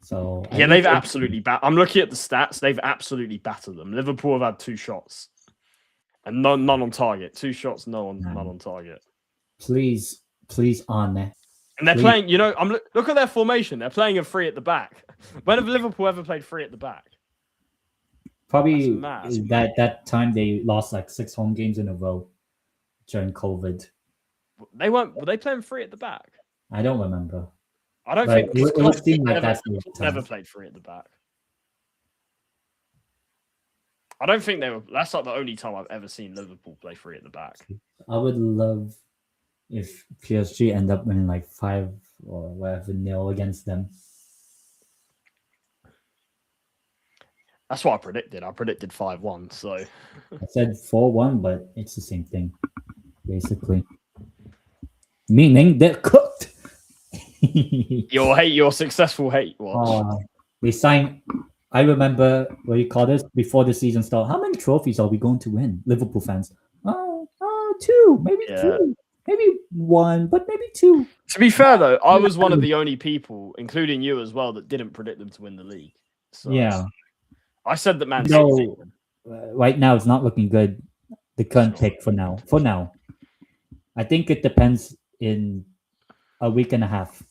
So yeah, they've absolutely I'm looking at the stats. They've absolutely battered them. Liverpool have had 2 shots, and none on target. 2 shots, none on target. Please, Arne. And they're playing. You know, look at their formation. They're playing a 3 at the back. When have Liverpool ever played 3 at the back? Probably that time they lost like 6 home games in a row during COVID. Were they playing 3 at the back? I don't remember. I don't think it would seem like that's never played 3 at the back. I don't think they were. That's like the only time I've ever seen Liverpool play 3 at the back. I would love if PSG end up winning like 5 or whatever 0 against them. That's what I predicted. I predicted 5-1. So I said 4-1, but it's the same thing, basically. Meaning they're cooked. Your successful hate watch. We signed. I remember what you call this before the season started. How many trophies are we going to win, Liverpool fans? 2, maybe 3, maybe 1, but maybe 2. To be fair, though, I was one of the only people, including you as well, that didn't predict them to win the league. So yeah, I said that Man City. Right now, it's not looking good. The current pick for now. I think it depends in a week and a half.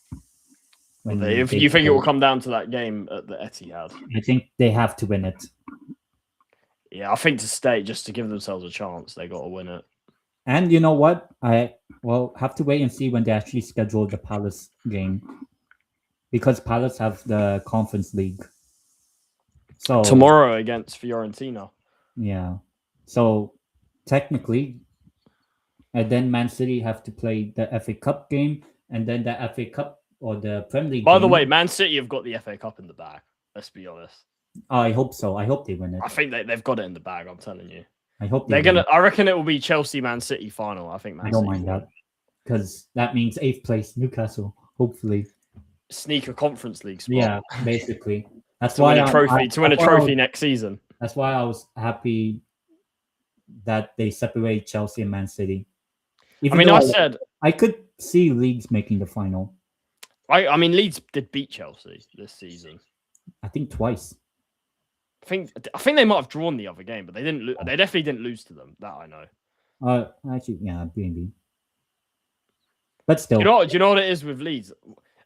If you think it will come down to that game at the Etihad, I think they have to win it. Yeah, I think to stay, just to give themselves a chance, they got to win it. And you know what? I will have to wait and see when they actually schedule the Palace game, because Palace have the Conference League. So tomorrow against Fiorentina. Yeah. So technically, and then Man City have to play the FA Cup game, and then the FA Cup or the Premier League. By the way, Man City have got the FA Cup in the bag. Let's be honest. I hope so. I hope they win it. I think they've got it in the bag. I'm telling you. I hope they're gonna. I reckon it will be Chelsea Man City final. I think. I don't mind that, because that means 8th place Newcastle. Hopefully, sneak a Conference League spot. Yeah, basically. That's to why win a trophy next season. That's why I was happy that they separate Chelsea and Man City. Even mean, though I could see Leeds making the final. I mean, Leeds did beat Chelsea this season. I think twice. I think they might have drawn the other game, but they didn't. They definitely didn't lose to them. That I know. Actually, yeah, maybe. But still, do you know what it is with Leeds?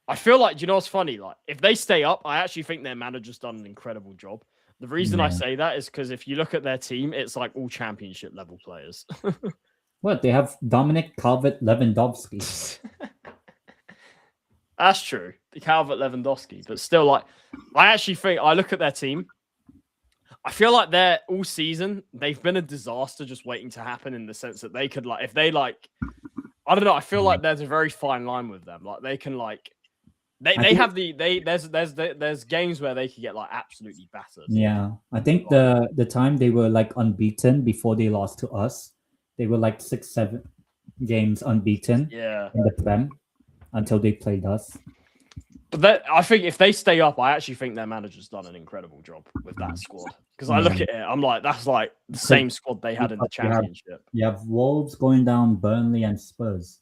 I feel like, do you know what's funny? Like, if they stay up, I actually think their manager's done an incredible job. The reason I say that is because if you look at their team, it's like all championship level players. What, they have Dominic Calvert-Lewandowski. That's true, the Calvert-Lewandowski, but still, like, I actually think I look at their team. I feel like they're all season they've been a disaster, just waiting to happen in the sense that they could like if they like. I don't know. I feel like there's a very fine line with them. Like they can like there's games where they could get like absolutely battered. Yeah, I think the time they were like unbeaten before they lost to us, they were like 6-7 games unbeaten. Yeah, in the Prem until they played us. But I think if they stay up, I actually think their manager's done an incredible job with that squad. Because I look at it, I'm like, that's like the same squad they had in the championship. You have Wolves going down, Burnley and Spurs.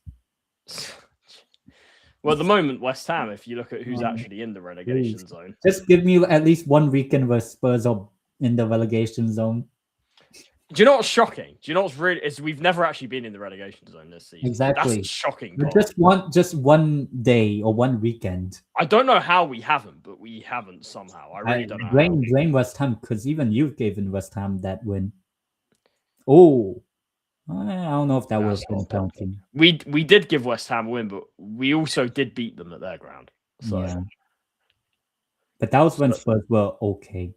Well, at the moment, West Ham, if you look at who's actually in the relegation zone. Just give me at least one weekend where Spurs are in the relegation zone. Do you know what's shocking? Do you know what's really is we've never actually been in the relegation zone this season. Exactly. That's shocking. Just one day or one weekend. I don't know how we haven't, but we haven't somehow. I really don't know. Blame West Ham because even you've given West Ham that win. Oh, I don't know if that was counting. We did give West Ham a win, but we also did beat them at their ground. So. Yeah. But that was when Spurs were okay.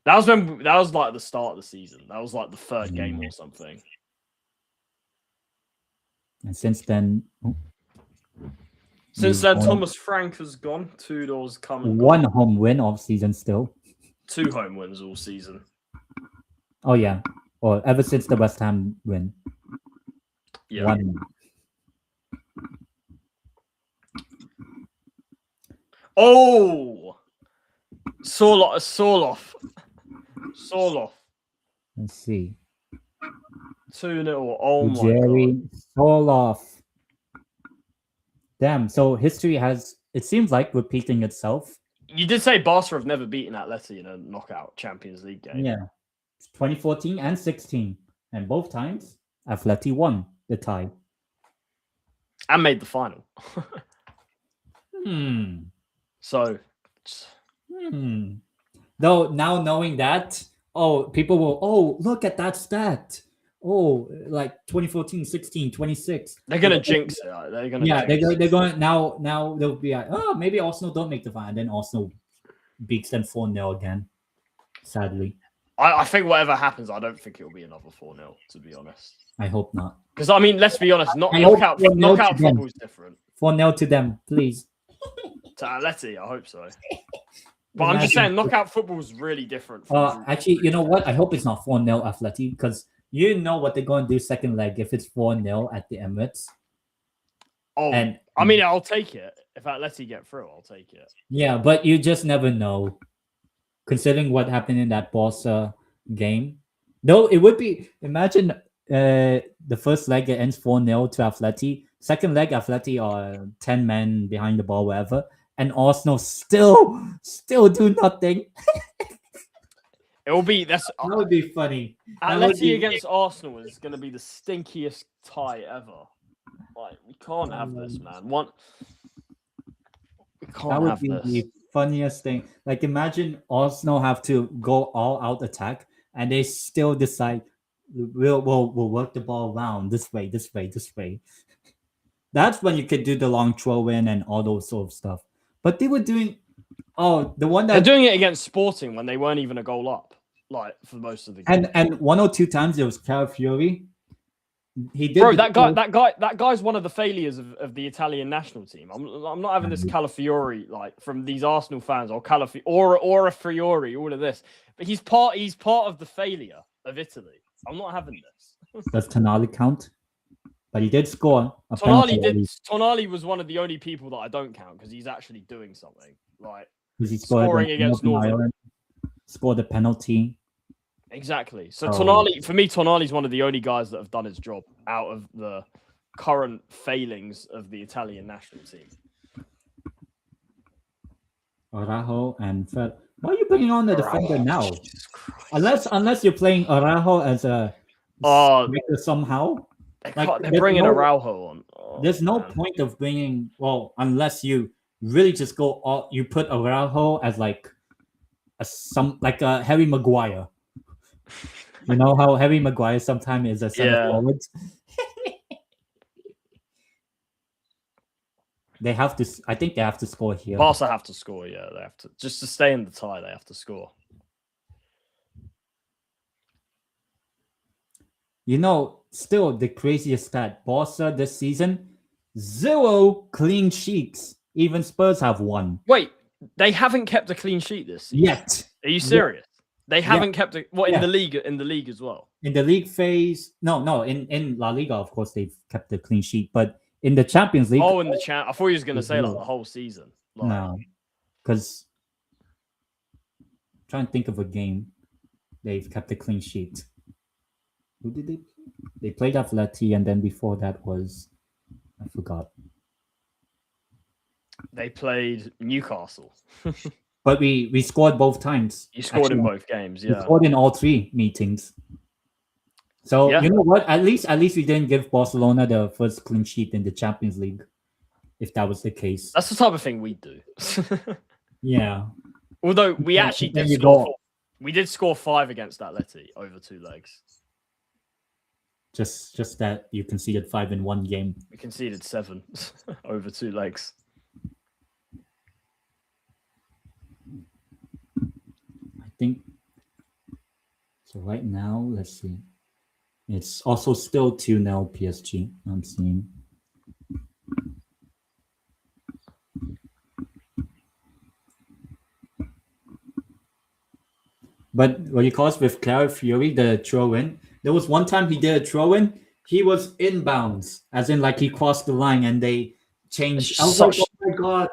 That was like the start of the season. That was like the third game or something. And since then, Thomas Frank has gone. Tudor's come. One home win all season still. 2 home wins all season. Oh yeah, or ever since the West Ham win. Yeah. 1. Oh, Sorloth. Let's see. 2-0. Oh my Jerry God. Sorloth. Damn. So history has, it seems like, repeating itself. You did say Barca have never beaten Atleti in a knockout Champions League game. Yeah. 2014 and 16. And both times, Atleti won the tie. And made the final. So. Though now knowing that, people will, look at that stat. Like 2014, 16, 26. They're going to jinx it. They're going to they're going now they'll be like, maybe Arsenal don't make the final. And then Arsenal beats them 4-0 again, sadly. I think whatever happens, I don't think it'll be another 4-0, to be honest. I hope not. Because, I mean, let's be honest, knockout football is different. 4-0 to them, please. To Atleti, I hope so. But I'm just saying, knockout football is really different. Actually, you know what? I hope it's not 4-0 Atleti, because you know what they're going to do second leg if it's 4-0 at the Emirates. I mean, I'll take it. If Atleti get through, I'll take it. Yeah, but you just never know. Considering what happened in that Barca game. Though it would be, imagine the first leg it ends 4-0 to Atleti. Second leg, Atleti are 10 men behind the ball, wherever. And Arsenal still do nothing. That would be funny. Atleti against Arsenal is going to be the stinkiest tie ever. Like, we can't have this, man. That would be the funniest thing. Like, imagine Arsenal have to go all out attack, and they still decide we'll work the ball around this way. That's when you could do the long throw in and all those sort of stuff. But they were doing the one that they're doing it against Sporting when they weren't even a goal up, like for most of the game. And 1 or 2 times it was Calafiori. He did. Bro, that guy's one of the failures of the Italian national team. I'm not having this Calafiori like from these Arsenal fans or Calafiori or a Fiore, all of this. But he's part of the failure of Italy. I'm not having this. Does Tonali count? But he did score. Tonali was one of the only people that I don't count because he's actually doing something. Like scoring against Northern. Scored a penalty. Exactly. So Tonali's one of the only guys that have done his job out of the current failings of the Italian national team. Araujo and Fred. Why are you bringing on the defender now? Jesus Christ. Unless you're playing Araujo as a striker somehow. They're bringing Araujo on. There's no point of bringing. Well, unless you really just go all. You put Araujo as like a Harry Maguire. You know how Harry Maguire sometimes is a center forward. They have to. I think they have to score here. Barca have to score. Yeah, they have to just to stay in the tie. They have to score. You know, still the craziest stat: Barca this season, 0 clean sheets. Even Spurs have 1. Wait, they haven't kept a clean sheet this season yet. Are you serious? They haven't kept it. What in the league? In the league as well. In the league phase, no. In La Liga, of course, they've kept a clean sheet, but in the Champions League. Oh, in the champ. I thought you was going to say like the whole season. Like, no, because trying to think of a game they've kept a clean sheet. Who did they? They played Atleti, and then before that was I forgot. They played Newcastle. But we scored both times. You scored in both games, yeah. We scored in all 3 meetings. So you know what? At least we didn't give Barcelona the first clean sheet in the Champions League. If that was the case, that's the type of thing we do. Yeah. Although we actually did score, we did score 5 against Atleti over 2 legs. Just that you conceded 5 in 1 game. We conceded 7 over 2 legs. I think so. Right now, let's see. It's also still 2-0 PSG. I'm seeing. But what you call it with Fury, the throw-in, there was one time he did a throw-in, he was inbounds, as in like he crossed the line and they changed. I was like, oh my God.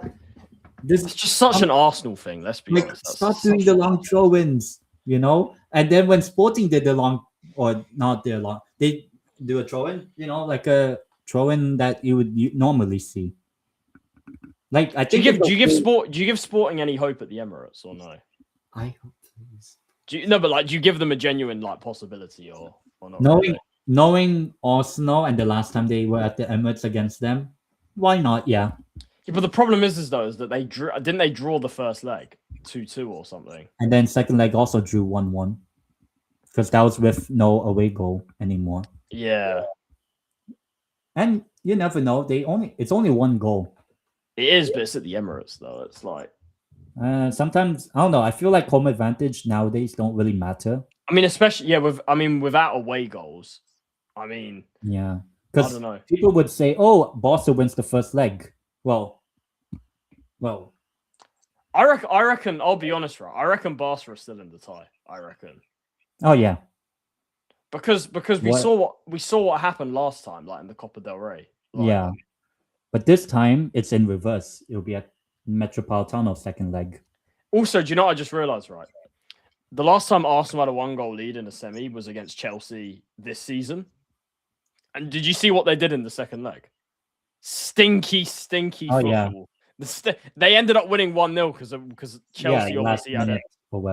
It's just such an Arsenal thing, let's be honest. Stop doing the long throw-ins, you know? And then when Sporting did the long, or not the long, they do a throw-in, you know, like a throw-in that you would normally see. Like I think do you give Sporting any hope at the Emirates or no? I hope please. Do you give them a genuine like possibility or not? Knowing Arsenal and the last time they were at the Emirates against them, why not? Yeah. Yeah, but the problem is that they draw the first leg 2-2 or something, and then second leg also drew 1-1 because that was with no away goal anymore. Yeah. And you never know. It's only 1 goal. It is, but it's at the Emirates though. It's like sometimes I don't know. I feel like home advantage nowadays don't really matter. I mean, especially without away goals. I mean, yeah, because I don't know. People would say, "Oh, Barca wins the first leg." Well, I reckon. I'll be honest, right? I reckon Barca are still in the tie. I reckon. Oh yeah. Because we saw what happened last time, like in the Copa del Rey. Yeah, but this time it's in reverse. It'll be at Metropolitano second leg. Also, do you know what I just realized? Right, the last time Arsenal had a 1-goal lead in a semi was against Chelsea this season. And did you see what they did in the second leg? Stinky football. Yeah. They ended up winning 1-0 because Chelsea obviously had it.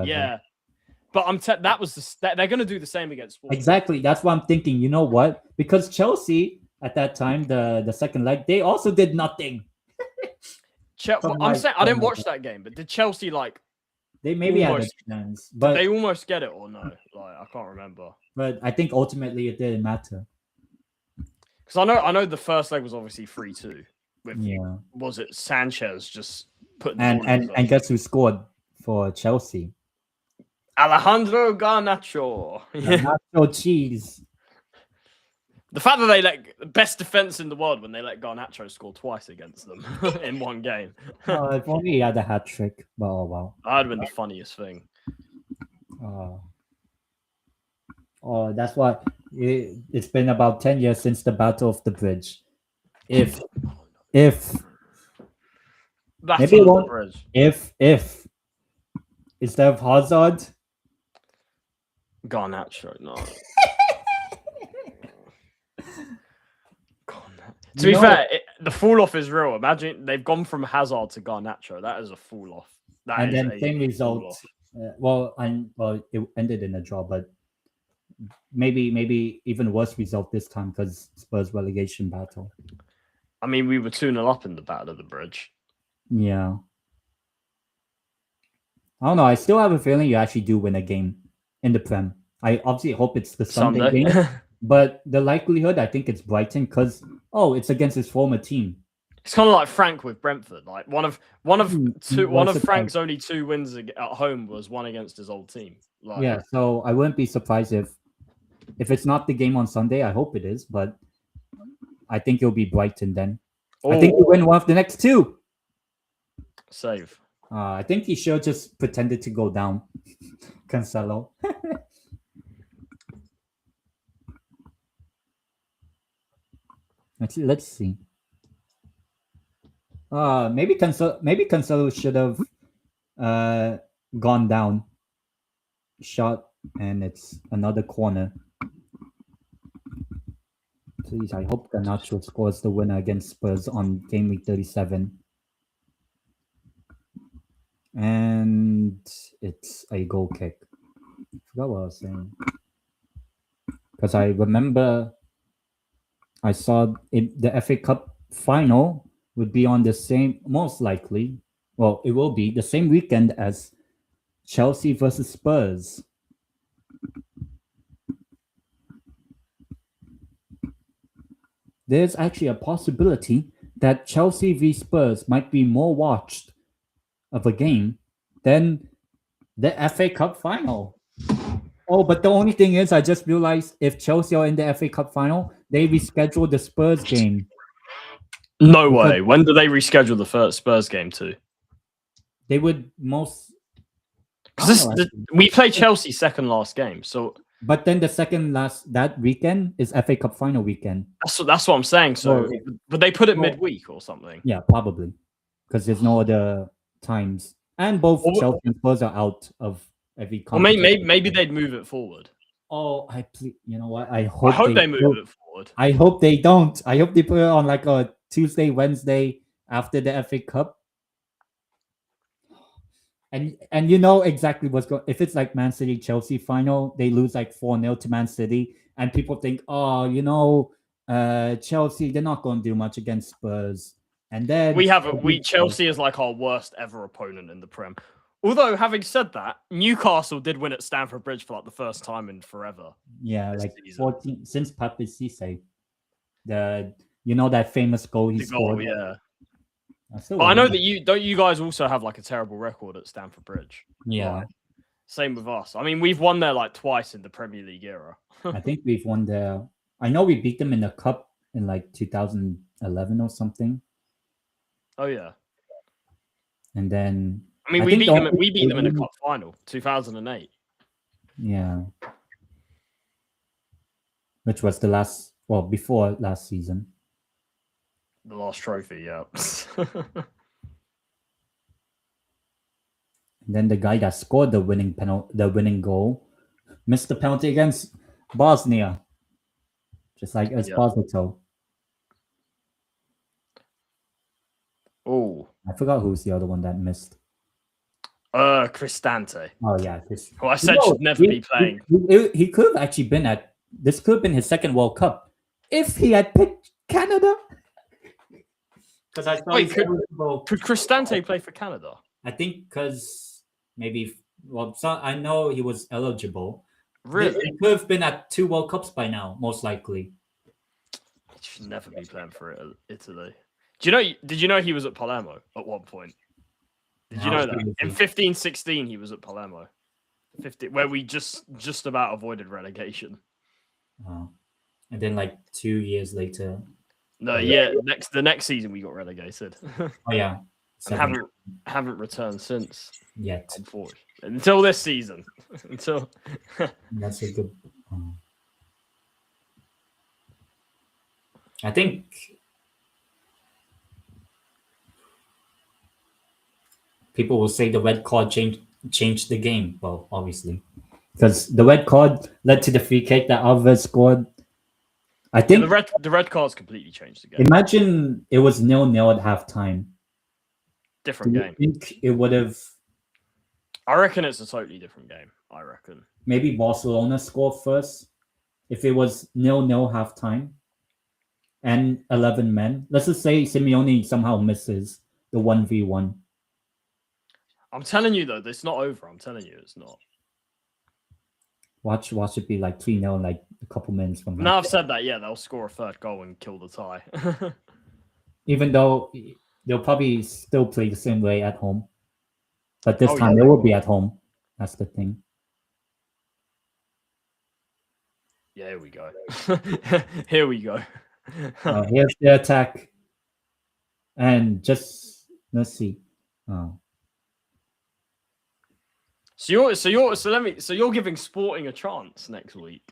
Yeah. But they're going to do the same against Sporting. Exactly. That's what I'm thinking. You know what? Because Chelsea at that time, the second leg, they also did nothing. I'm saying I didn't watch that game, but did Chelsea they maybe had a chance, but did they almost get it or no? I can't remember. But I think ultimately it didn't matter. Because I know the first leg was obviously 3-2. Was it Sanchez just putting and guess who scored for Chelsea? Alejandro Garnacho. Garnacho cheese. The fact that they the best defense in the world when they let Garnacho score twice against them in 1 game. If only he had a hat trick. But oh wow. That'd been the funniest thing. That's why it's been about 10 years since the Battle of the Bridge. If instead of Hazard, Garnacho, no. Garnacho. To be fair, the fall off is real. Imagine they've gone from Hazard to Garnacho. That is a fall off. And then same result. It ended in a draw, but maybe even worse result this time because Spurs relegation battle. I mean, we were 2-0 up in the Battle of the Bridge. Yeah. I don't know. I still have a feeling you actually do win a game in the Prem. I obviously hope it's the Sunday game, but the likelihood, I think it's Brighton because it's against his former team. It's kind of like Frank with Brentford. Like one of Frank's only 2 wins at home was one against his old team. Like, yeah, so I wouldn't be surprised if it's not the game on Sunday. I hope it is, but I think it'll be Brighton then. I think we win one of the next 2. Save. I think he should just pretended to go down. Cancelo. Let's see. Maybe Cancelo should have gone down. Shot, and it's another corner. Please, I hope Garnacho scores the winner against Spurs on game week 37. And it's a goal kick. I forgot what I was saying. Because I remember I saw the FA Cup final would be on the same, most likely, well, it will be the same weekend as Chelsea versus Spurs. There's actually a possibility that Chelsea v Spurs might be more watched of a game than the FA Cup final. Oh, but the only thing is, I just realized if Chelsea are in the FA Cup final, they rescheduled the Spurs game. No way. When do they reschedule the first Spurs game to? They would most. We played Chelsea second last game, so. But then the second last that weekend is FA Cup final weekend. That's what I'm saying. So, would they put it midweek or something? Yeah, probably, because there's no other times, and both Chelsea and Spurs are out of every. Well, maybe they'd move it forward. Oh, you know what? I hope they move it forward. I hope they don't. I hope they put it on like a Tuesday, Wednesday after the FA Cup. And you know exactly what's going. If it's like Man City Chelsea final, they lose like 4-0 to Man City, and people think, Chelsea, they're not going to do much against Spurs. And then Chelsea is like our worst ever opponent in the Prem. Although, having said that, Newcastle did win at Stamford Bridge for like the first time in forever. Yeah, like 14 since Pape Cisse. That famous goal he scored. Yeah. I know that you guys also have like a terrible record at Stamford Bridge. Yeah. Like, same with us. I mean, we've won there like twice in the Premier League era. I think we've won there. I know we beat them in the cup in like 2011 or something. Oh yeah. And then we beat them in a cup final, 2008. Yeah. Which was before last season. The last trophy, yeah. And then the guy that scored the winning goal, missed the penalty against Bosnia, just like Esposito. Oh, I forgot who's the other one that missed. Cristante. Oh yeah, who I said should never be playing. He could have actually been this could have been his second World Cup if he had picked Canada. Because I thought could Cristante play for Canada? I think because I know he was eligible. Really? He could have been at 2 World Cups by now, most likely. He should never be playing for Italy. Did you know he was at Palermo at one point? Did you know that? In 15-16 he was at Palermo. Where we just about avoided relegation. Oh. And then like 2 years later. No, yeah, the next season we got relegated. Oh yeah. And haven't returned since. Yet. Unfortunately. Until this season. Until That's a good I think people will say the red card changed the game. Well, obviously. Because the red card led to the free kick that Alves scored. I think the red cards completely changed the game. imagine it was 0-0 at halftime. Do Different you game. think it would have I reckon it's a totally different game. I reckon. maybe Barcelona scored first if it was 0-0 halftime and 11 men? Let's just say Simeone somehow misses the 1v1. I'm telling you though, it's not over. I'm telling you, it's not. Watch it be like 3-0, like a couple minutes from Now I've said that, yeah, they'll score a third goal and kill the tie. Even though they'll probably still play the same way at home. But this Oh, time yeah. they will be at home. That's the thing. Yeah, here we go. Here we go. Here's the attack. And just let's see. Oh. So you're giving Sporting a chance next week.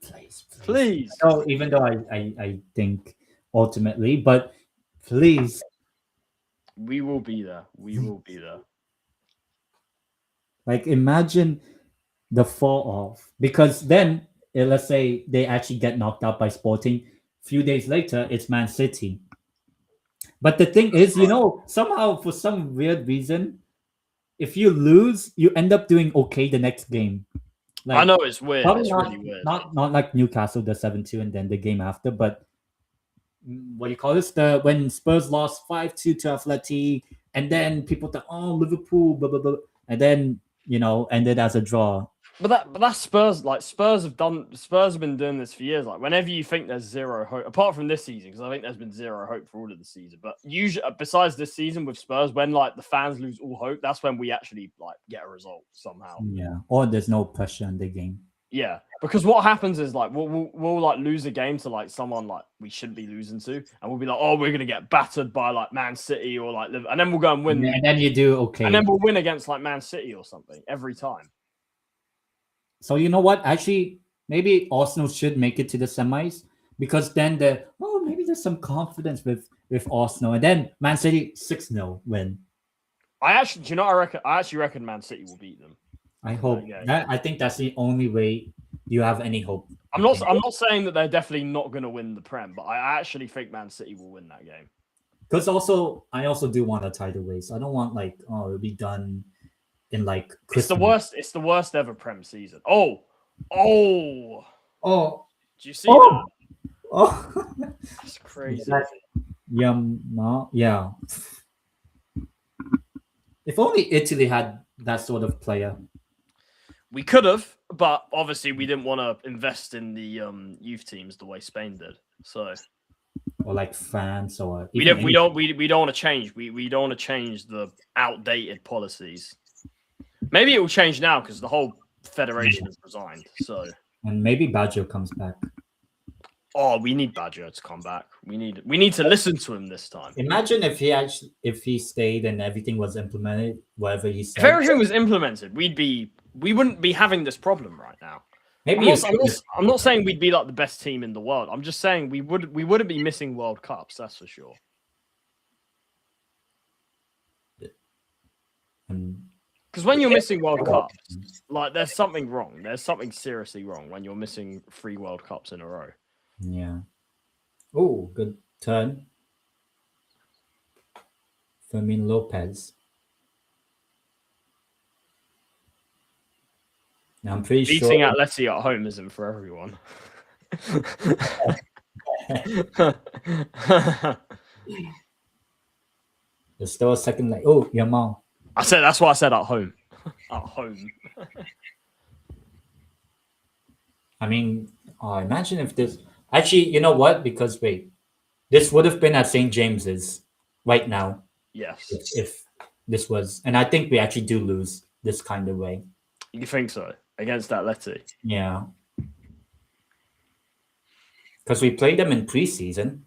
Please. Oh, even though I think ultimately, but please. We will be there. We will be there. Like imagine the fall off. Because then let's say they actually get knocked out by Sporting. Few days later, it's Man City. But the thing is, somehow for some weird reason, if you lose, you end up doing okay the next game. Like, I know it's weird. It's not, really weird. Not like Newcastle, the 7-2, and then the game after, but what do you call this? When Spurs lost 5-2 to Atleti, and then people thought, oh, Liverpool, blah blah blah, and then ended as a draw. But that's Spurs. Like Spurs have been doing this for years. Like whenever you think there's zero hope, apart from this season, because I think there's been zero hope for all of the season. But usually, besides this season with Spurs, when like the fans lose all hope, that's when we actually like get a result somehow. Yeah, or there's no pressure in the game. Yeah, because what happens is like we'll like lose a game to like someone like we shouldn't be losing to, and we'll be like, oh, we're gonna get battered by like Man City or like Liverpool, and then we'll go and win. And then you do okay, and then we'll win against like Man City or something every time. So you know what? Actually, maybe Arsenal should make it to the semis because then maybe there's some confidence with Arsenal, and then Man City 6-0 win. I actually reckon Man City will beat them. I hope. I think that's the only way you have any hope. I'm not saying that they're definitely not going to win the Prem, but I actually think Man City will win that game. Because I also do want a tidal race. I don't want it'll be done in like Christmas. It's the worst ever Prem season. Oh. Do you see that? Oh, that's crazy. Yeah. If only Italy had that sort of player. We could have, but obviously we didn't want to invest in the youth teams the way Spain did. So, or like France, or we don't want to change. We don't want to change the outdated policies. Maybe it will change now because the whole federation has resigned. So, and maybe Baggio comes back. Oh, we need Baggio to come back. We need to listen to him this time. Imagine if he stayed and everything was implemented, whatever he said. If everything was implemented, we wouldn't be having this problem right now. Maybe I'm not saying we'd be like the best team in the world. I'm just saying we wouldn't be missing World Cups. That's for sure. Because when you're missing World Cups, like there's something wrong. There's something seriously wrong when you're missing 3 World Cups in a row. Yeah. Oh, good turn. Fermin Lopez. Now, I'm pretty sure beating Atleti at home isn't for everyone. There's still a second leg. Oh, Yamal. That's why I said at home. At home. I mean, imagine if this... Actually, you know what? Because, wait. This would have been at St. James's right now. Yes. If this was... And I think we actually do lose this kind of way. You think so? Against Atleti? Yeah. Because we played them in preseason.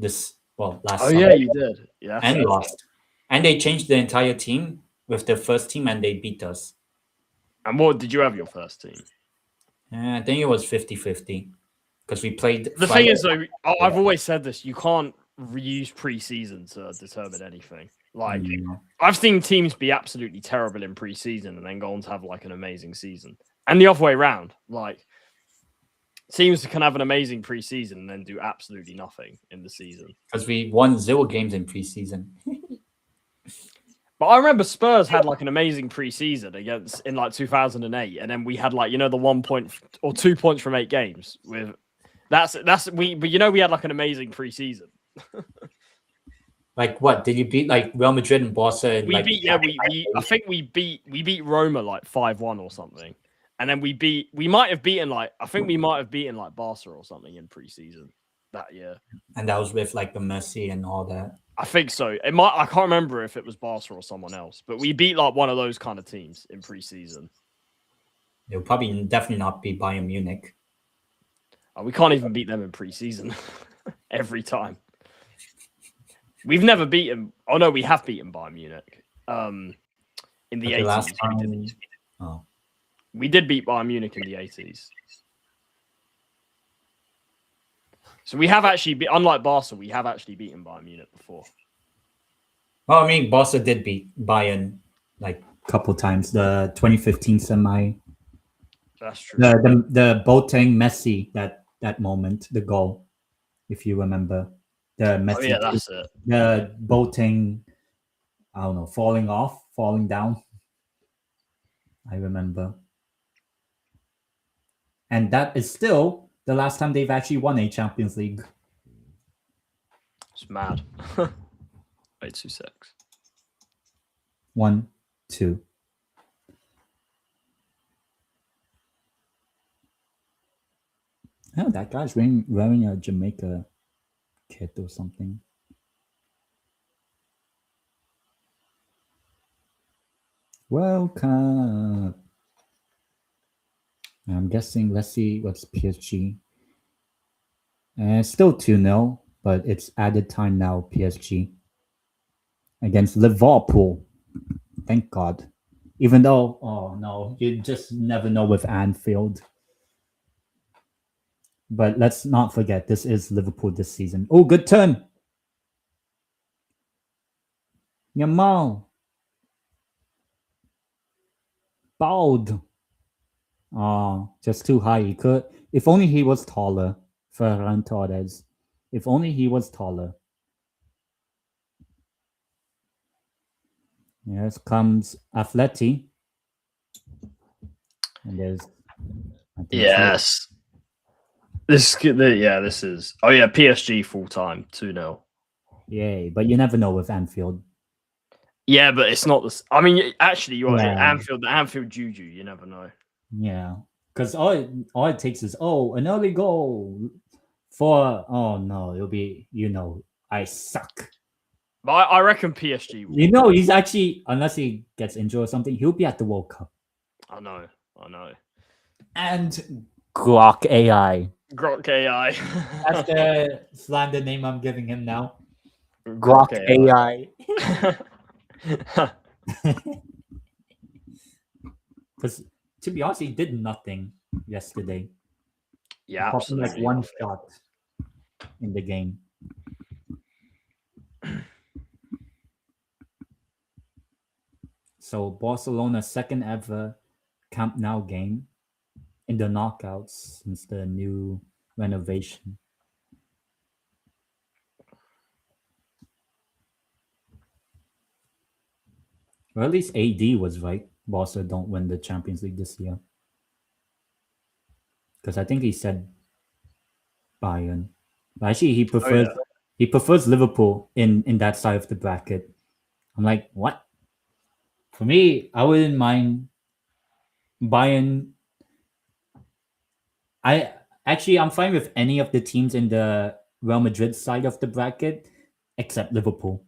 Last summer. Yeah, you did. Yeah. And lost. And they changed the entire team with the first team and they beat us. And what did you have your first team? I think it was 50-50. Because we played... The thing is, though, I've always said this. You can't reuse preseason to determine anything. Like, I've seen teams be absolutely terrible in preseason and then go on to have, like, an amazing season. And the other way around. Like, teams can have an amazing preseason and then do absolutely nothing in the season. Because we won 0 games in preseason. But I remember Spurs had like an amazing preseason in like 2008, and then we had like the 1 point or 2 points from 8 games. But we had like an amazing preseason. Like what? Did you beat like Real Madrid and Barca? I think we beat Roma like 5-1 or something, and then we might have beaten like Barca or something in preseason that year. And that was with like the Messi and all that. I think so. I can't remember if it was Barca or someone else, but we beat like one of those kind of teams in preseason. It'll probably definitely not be Bayern Munich. We can't even beat them in preseason every time. We've never beaten. Oh no, we have beaten Bayern Munich. In the 80s. Last time, we did beat Bayern Munich in the 80s. So we have actually, unlike Barca, we have actually beaten Bayern Munich before. Well, I mean, Barca did beat Bayern like a couple times. The 2015 semi. That's true. The Boateng Messi that moment, the goal, if you remember. The Messi. Oh yeah, that's it. The Boateng, I don't know, falling down. I remember. And that is still the last time they've actually won a Champions League. It's mad. Wait, 2 secs. 1, 2. Oh, that guy's wearing a Jamaica kit or something. World Cup. I'm guessing, let's see what's PSG. Still 2-0, but it's added time now, PSG. Against Liverpool. Thank God. Even though, oh no, you just never know with Anfield. But let's not forget, this is Liverpool this season. Oh, good turn. Yamal. Bald. Oh, just too high. He could. If only he was taller. Ferran Torres. If only he was taller. Yes, comes Atleti. And there's. Yes. This is. Oh yeah, PSG full time 2-0. Yay, but you never know with Anfield. Yeah, but it's not this. I mean, actually, you're right. The Anfield juju. You never know. Yeah, because all it takes is an early goal for it'll be I suck. But I reckon PSG will. He's actually, unless he gets injured or something, he'll be at the World Cup. I know. And Grok AI. Grok AI. That's the slander name I'm giving him now. Grok AI. Because to be honest, he did nothing yesterday. Yeah, absolutely. Like one shot in the game. So Barcelona's second ever Camp Nou game in the knockouts since the new renovation. Or at least AD was right. Barca don't win the Champions League this year. Because I think he said Bayern. But actually, he prefers Liverpool in that side of the bracket. I'm like, what? For me, I wouldn't mind Bayern. I'm fine with any of the teams in the Real Madrid side of the bracket, except Liverpool.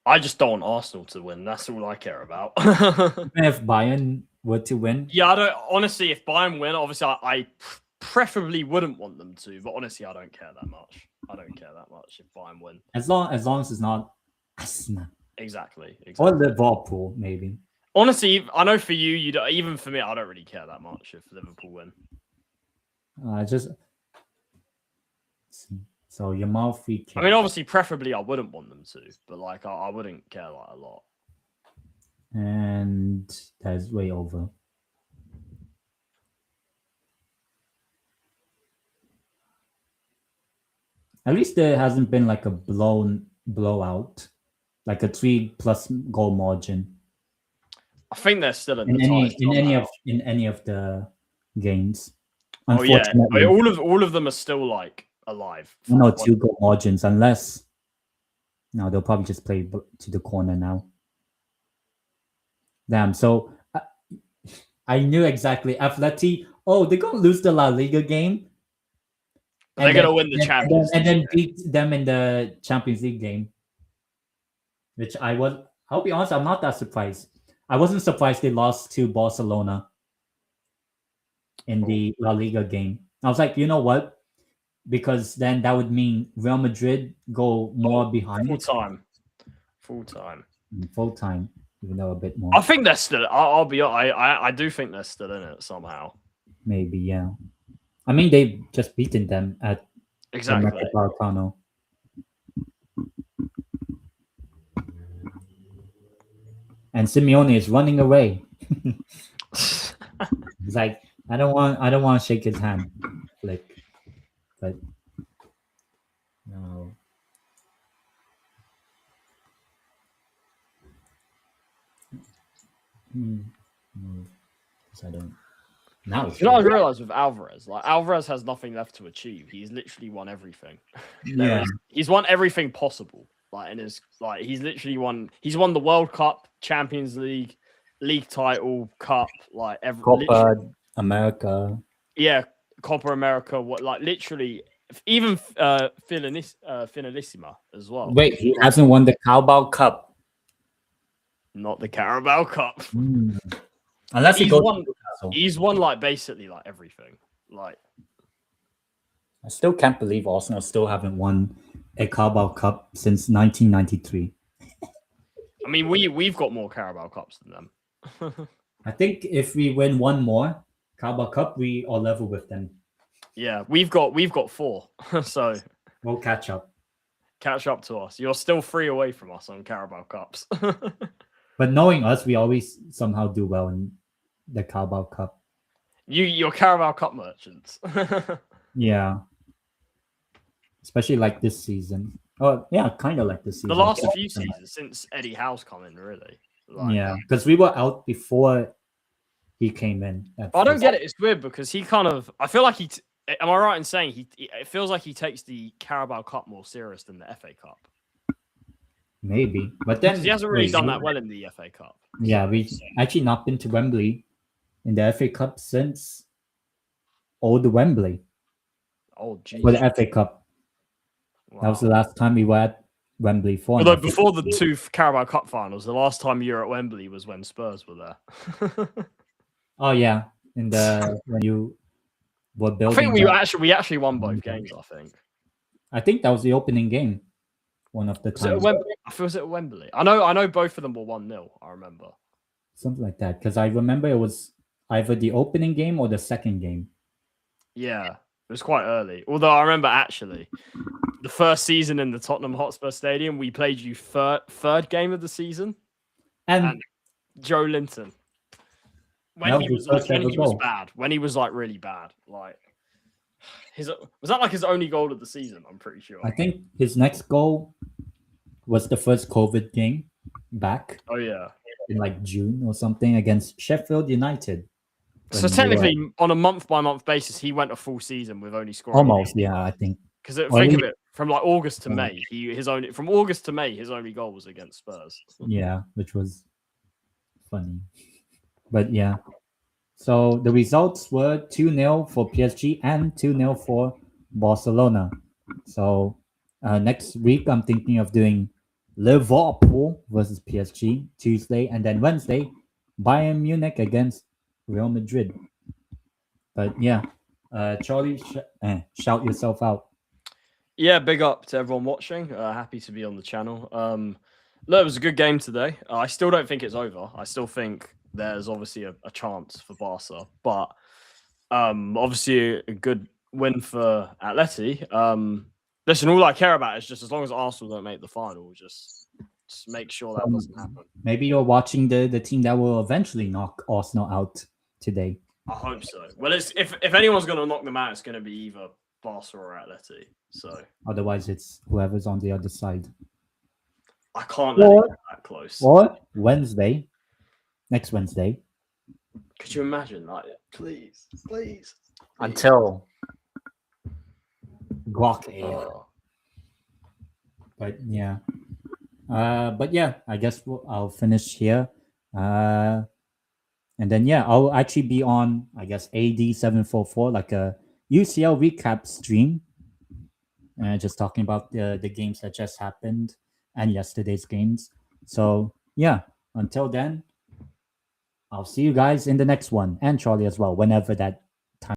I just don't want Arsenal to win. That's all I care about. Even if Bayern were to win? Yeah, I don't. Honestly, if Bayern win, obviously I preferably wouldn't want them to, but honestly, I don't care that much. I don't care that much if Bayern win. As long as it's not Arsenal. Exactly. Or Liverpool, maybe. Honestly, I know for you, even for me, I don't really care that much if Liverpool win. So Yamal free kick. I mean, obviously, preferably I wouldn't want them to, but like I wouldn't care like a lot. And that's way over. At least there hasn't been like a blowout, like a 3+ goal margin I think they're still in in the ties somehow. any of the games. Oh yeah, I mean, Unfortunately, all of them are still like alive. one or two goal margins, unless no, they'll probably just play to the corner now. Damn. So I knew exactly Atleti. Oh, they're gonna lose the La Liga game, But they're gonna win the Champions and League. then beat them in the Champions League game. Which I'll be honest, I'm not that surprised. I wasn't surprised they lost to Barcelona in the La Liga game. I was like, you know what? Because then that would mean Real Madrid go more behind Full time. full time, even though a bit more. I think they're still. I do think they're still in it somehow. Maybe, yeah. I mean, they've just beaten them at Exactly. Barcelona. And Simeone is running away. He's like, I don't want to shake his hand, Flick, but no. No, 'cause I don't. Now it's You know, I realized with Alvarez, like Alvarez has nothing left to achieve. He's literally won everything. yeah. He's won everything possible. Like in his he's literally won. He's won the World Cup, Champions League, league title, cup, like every Copa America. Yeah, Copa America. What literally even Finalissima as well. Wait, he hasn't won the Carabao Cup. Not the Carabao Cup. Unless he's won like basically like everything. Like I still can't believe Arsenal still haven't won a Carabao Cup since 1993. I mean, we've got more Carabao Cups than them. I think if we win one more Carabao Cup, we are level with them. Yeah, we've got 4, so we'll catch up. Catch up to us. You're still 3 away from us on Carabao Cups. But knowing us, we always somehow do well in the Carabao Cup. You're Carabao Cup merchants. Yeah. Especially like this season. Oh, yeah, kind of like this season. The last few seasons since Eddie Howe's come in, really. Yeah, because we were out before he came in. I don't get it. It's weird because he kind of. I feel like am I right in saying it feels like he takes the Carabao Cup more serious than the FA Cup? Maybe, but then he hasn't really done that well in the FA Cup. Yeah, we've actually not been to Wembley in the FA Cup since old Wembley. Oh, geez. For the FA Cup. Wow. That was the last time we were at Wembley for. Although before the 2 Carabao Cup finals, the last time you were at Wembley was when Spurs were there. Oh yeah, when you were building. I think we actually won both games. I think that was the opening game. One of the times. Was it at Wembley? I know both of them were 1-0. I remember something like that because I remember it was either the opening game or the second game. Yeah, it was quite early. Although I remember actually the first season in the Tottenham Hotspur Stadium, we played you third game of the season, and Joe Linton when he was bad, when he was like really bad, like was that like his only goal of the season? I'm pretty sure. I think his next goal was the first COVID game back. Oh yeah, in like June or something against Sheffield United. So technically, on a month-by-month basis, he went a full season with only scoring. Almost, yeah, I think. Because think of it, from like August to May, from August to May, his only goal was against Spurs. Yeah, which was funny, but yeah. So the results were 2-0 for PSG and 2-0 for Barcelona. So next week, I'm thinking of doing Liverpool versus PSG Tuesday, and then Wednesday, Bayern Munich against Real Madrid. But yeah, Charlie, shout yourself out. Yeah, big up to everyone watching. Happy to be on the channel. Look, it was a good game today. I still don't think it's over. I still think there's obviously a chance for Barca, but obviously a good win for Atleti. Listen, all I care about is just as long as Arsenal don't make the final, just make sure that doesn't happen. Maybe you're watching the team that will eventually knock Arsenal out today. I hope so. Well, if anyone's going to knock them out, it's going to be either Barca or Atleti. So Otherwise, it's whoever's on the other side. I can't let it Or get that close. or next Wednesday. Could you imagine? Like, please. Until Glock A. Oh. But yeah. I guess I'll finish here. And then I'll actually be on, I guess, AD744, like a UCL recap stream. Just talking about the games that just happened and yesterday's games. So yeah, until then, I'll see you guys in the next one, and Charlie as well, whenever that